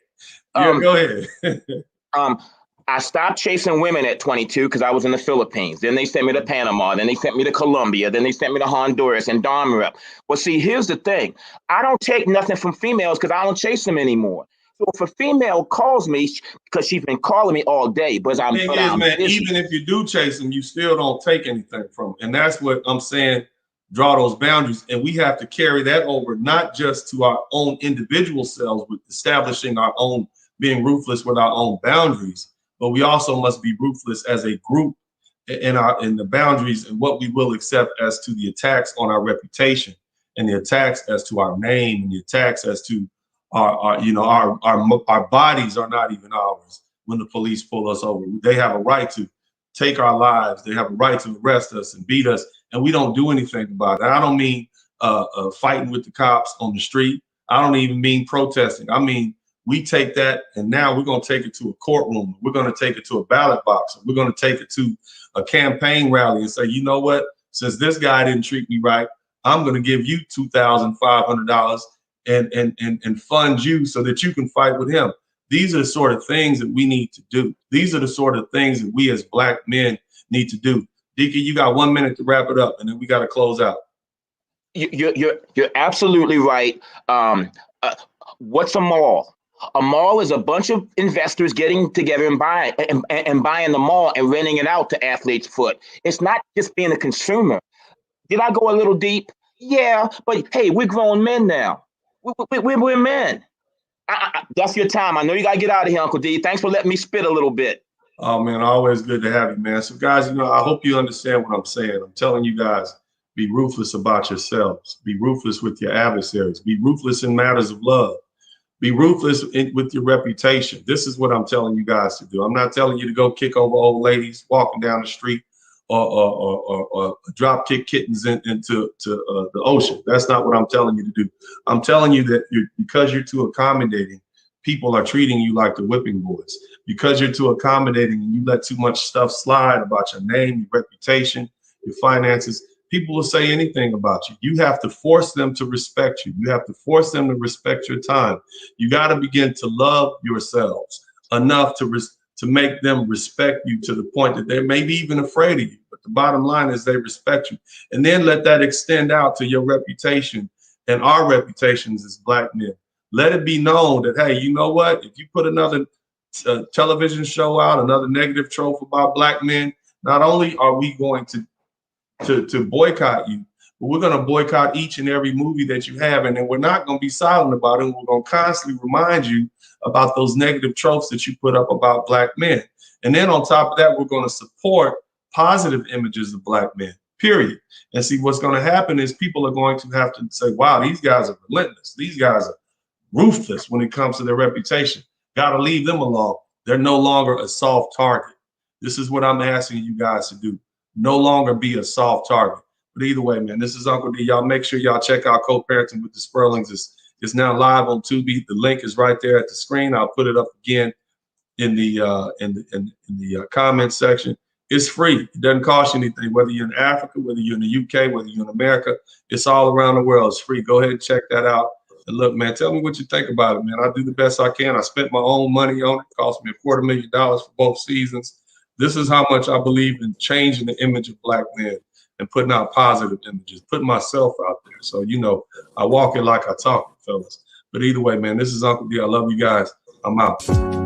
Go ahead. I stopped chasing women at 22 because I was in the Philippines. Then they sent me to Panama. Then they sent me to Colombia. Then they sent me to Honduras and Dharma. Well, see, here's the thing. I don't take nothing from females because I don't chase them anymore. So if a female calls me, because she's been calling me all day, but I'm busy. Even if you do chase them, you still don't take anything from them. And that's what I'm saying, draw those boundaries. And we have to carry that over, not just to our own individual selves, with establishing our own, being ruthless with our own boundaries, but we also must be ruthless as a group in the boundaries and what we will accept as to the attacks on our reputation and the attacks as to our name and the attacks as to our bodies are not even ours. When the police pull us over, they have a right to take our lives. They have a right to arrest us and beat us, and we don't do anything about it. I don't mean fighting with the cops on the street. I don't even mean protesting. I mean, we take that and now we're going to take it to a courtroom. We're going to take it to a ballot box. We're going to take it to a campaign rally and say, you know what? Since this guy didn't treat me right, I'm going to give you $2,500 and fund you so that you can fight with him. These are the sort of things that we need to do. These are the sort of things that we as black men need to do. Deacon, you got 1 minute to wrap it up and then we got to close out. You're absolutely right. What's a mall? A mall is a bunch of investors getting together and buying the mall and renting it out to athletes' foot. It's not just being a consumer. Did I go a little deep? Yeah, but hey, we're grown men now. We're men. That's your time. I know you got to get out of here, Uncle D. Thanks for letting me spit a little bit. Oh, man, always good to have you, man. So, guys, you know, I hope you understand what I'm saying. I'm telling you guys, be ruthless about yourselves. Be ruthless with your adversaries. Be ruthless in matters of love. Be ruthless with your reputation. This is what I'm telling you guys to do. I'm not telling you to go kick over old ladies walking down the street or drop kick kittens into the ocean. That's not what I'm telling you to do. I'm telling you that because you're too accommodating, people are treating you like the whipping boys. Because you're too accommodating and you let too much stuff slide about your name, your reputation, your finances, people will say anything about you. You have to force them to respect you. You have to force them to respect your time. You got to begin to love yourselves enough to make them respect you to the point that they're maybe even afraid of you. But the bottom line is they respect you. And then let that extend out to your reputation and our reputations as Black men. Let it be known that, hey, you know what? If you put another television show out, another negative trope about Black men, not only are we going to boycott you, but we're going to boycott each and every movie that you have. And then we're not going to be silent about it. We're going to constantly remind you about those negative tropes that you put up about Black men. And then on top of that, we're going to support positive images of Black men, period. And see, what's going to happen is people are going to have to say, wow, these guys are relentless. These guys are ruthless when it comes to their reputation. Got to leave them alone. They're no longer a soft target. This is what I'm asking you guys to do. No longer be a soft target. But either way, man, this is Uncle D. Y'all make sure y'all check out Co-Parenting with the Sperlings. It's now live on Tubi. The link is right there at the screen. I'll put it up again in the comment section. It's free. It doesn't cost you anything. Whether you're in Africa, whether you're in the UK, whether you're in America, it's all around the world. It's free. Go ahead and check that out. And look, man, tell me what you think about it, man. I do the best I can. I spent my own money on it. It cost me $250,000 for both seasons. This is how much I believe in changing the image of Black men and putting out positive images, putting myself out there. So, you know, I walk it like I talk it, fellas. But either way, man, this is Uncle D. I love you guys. I'm out.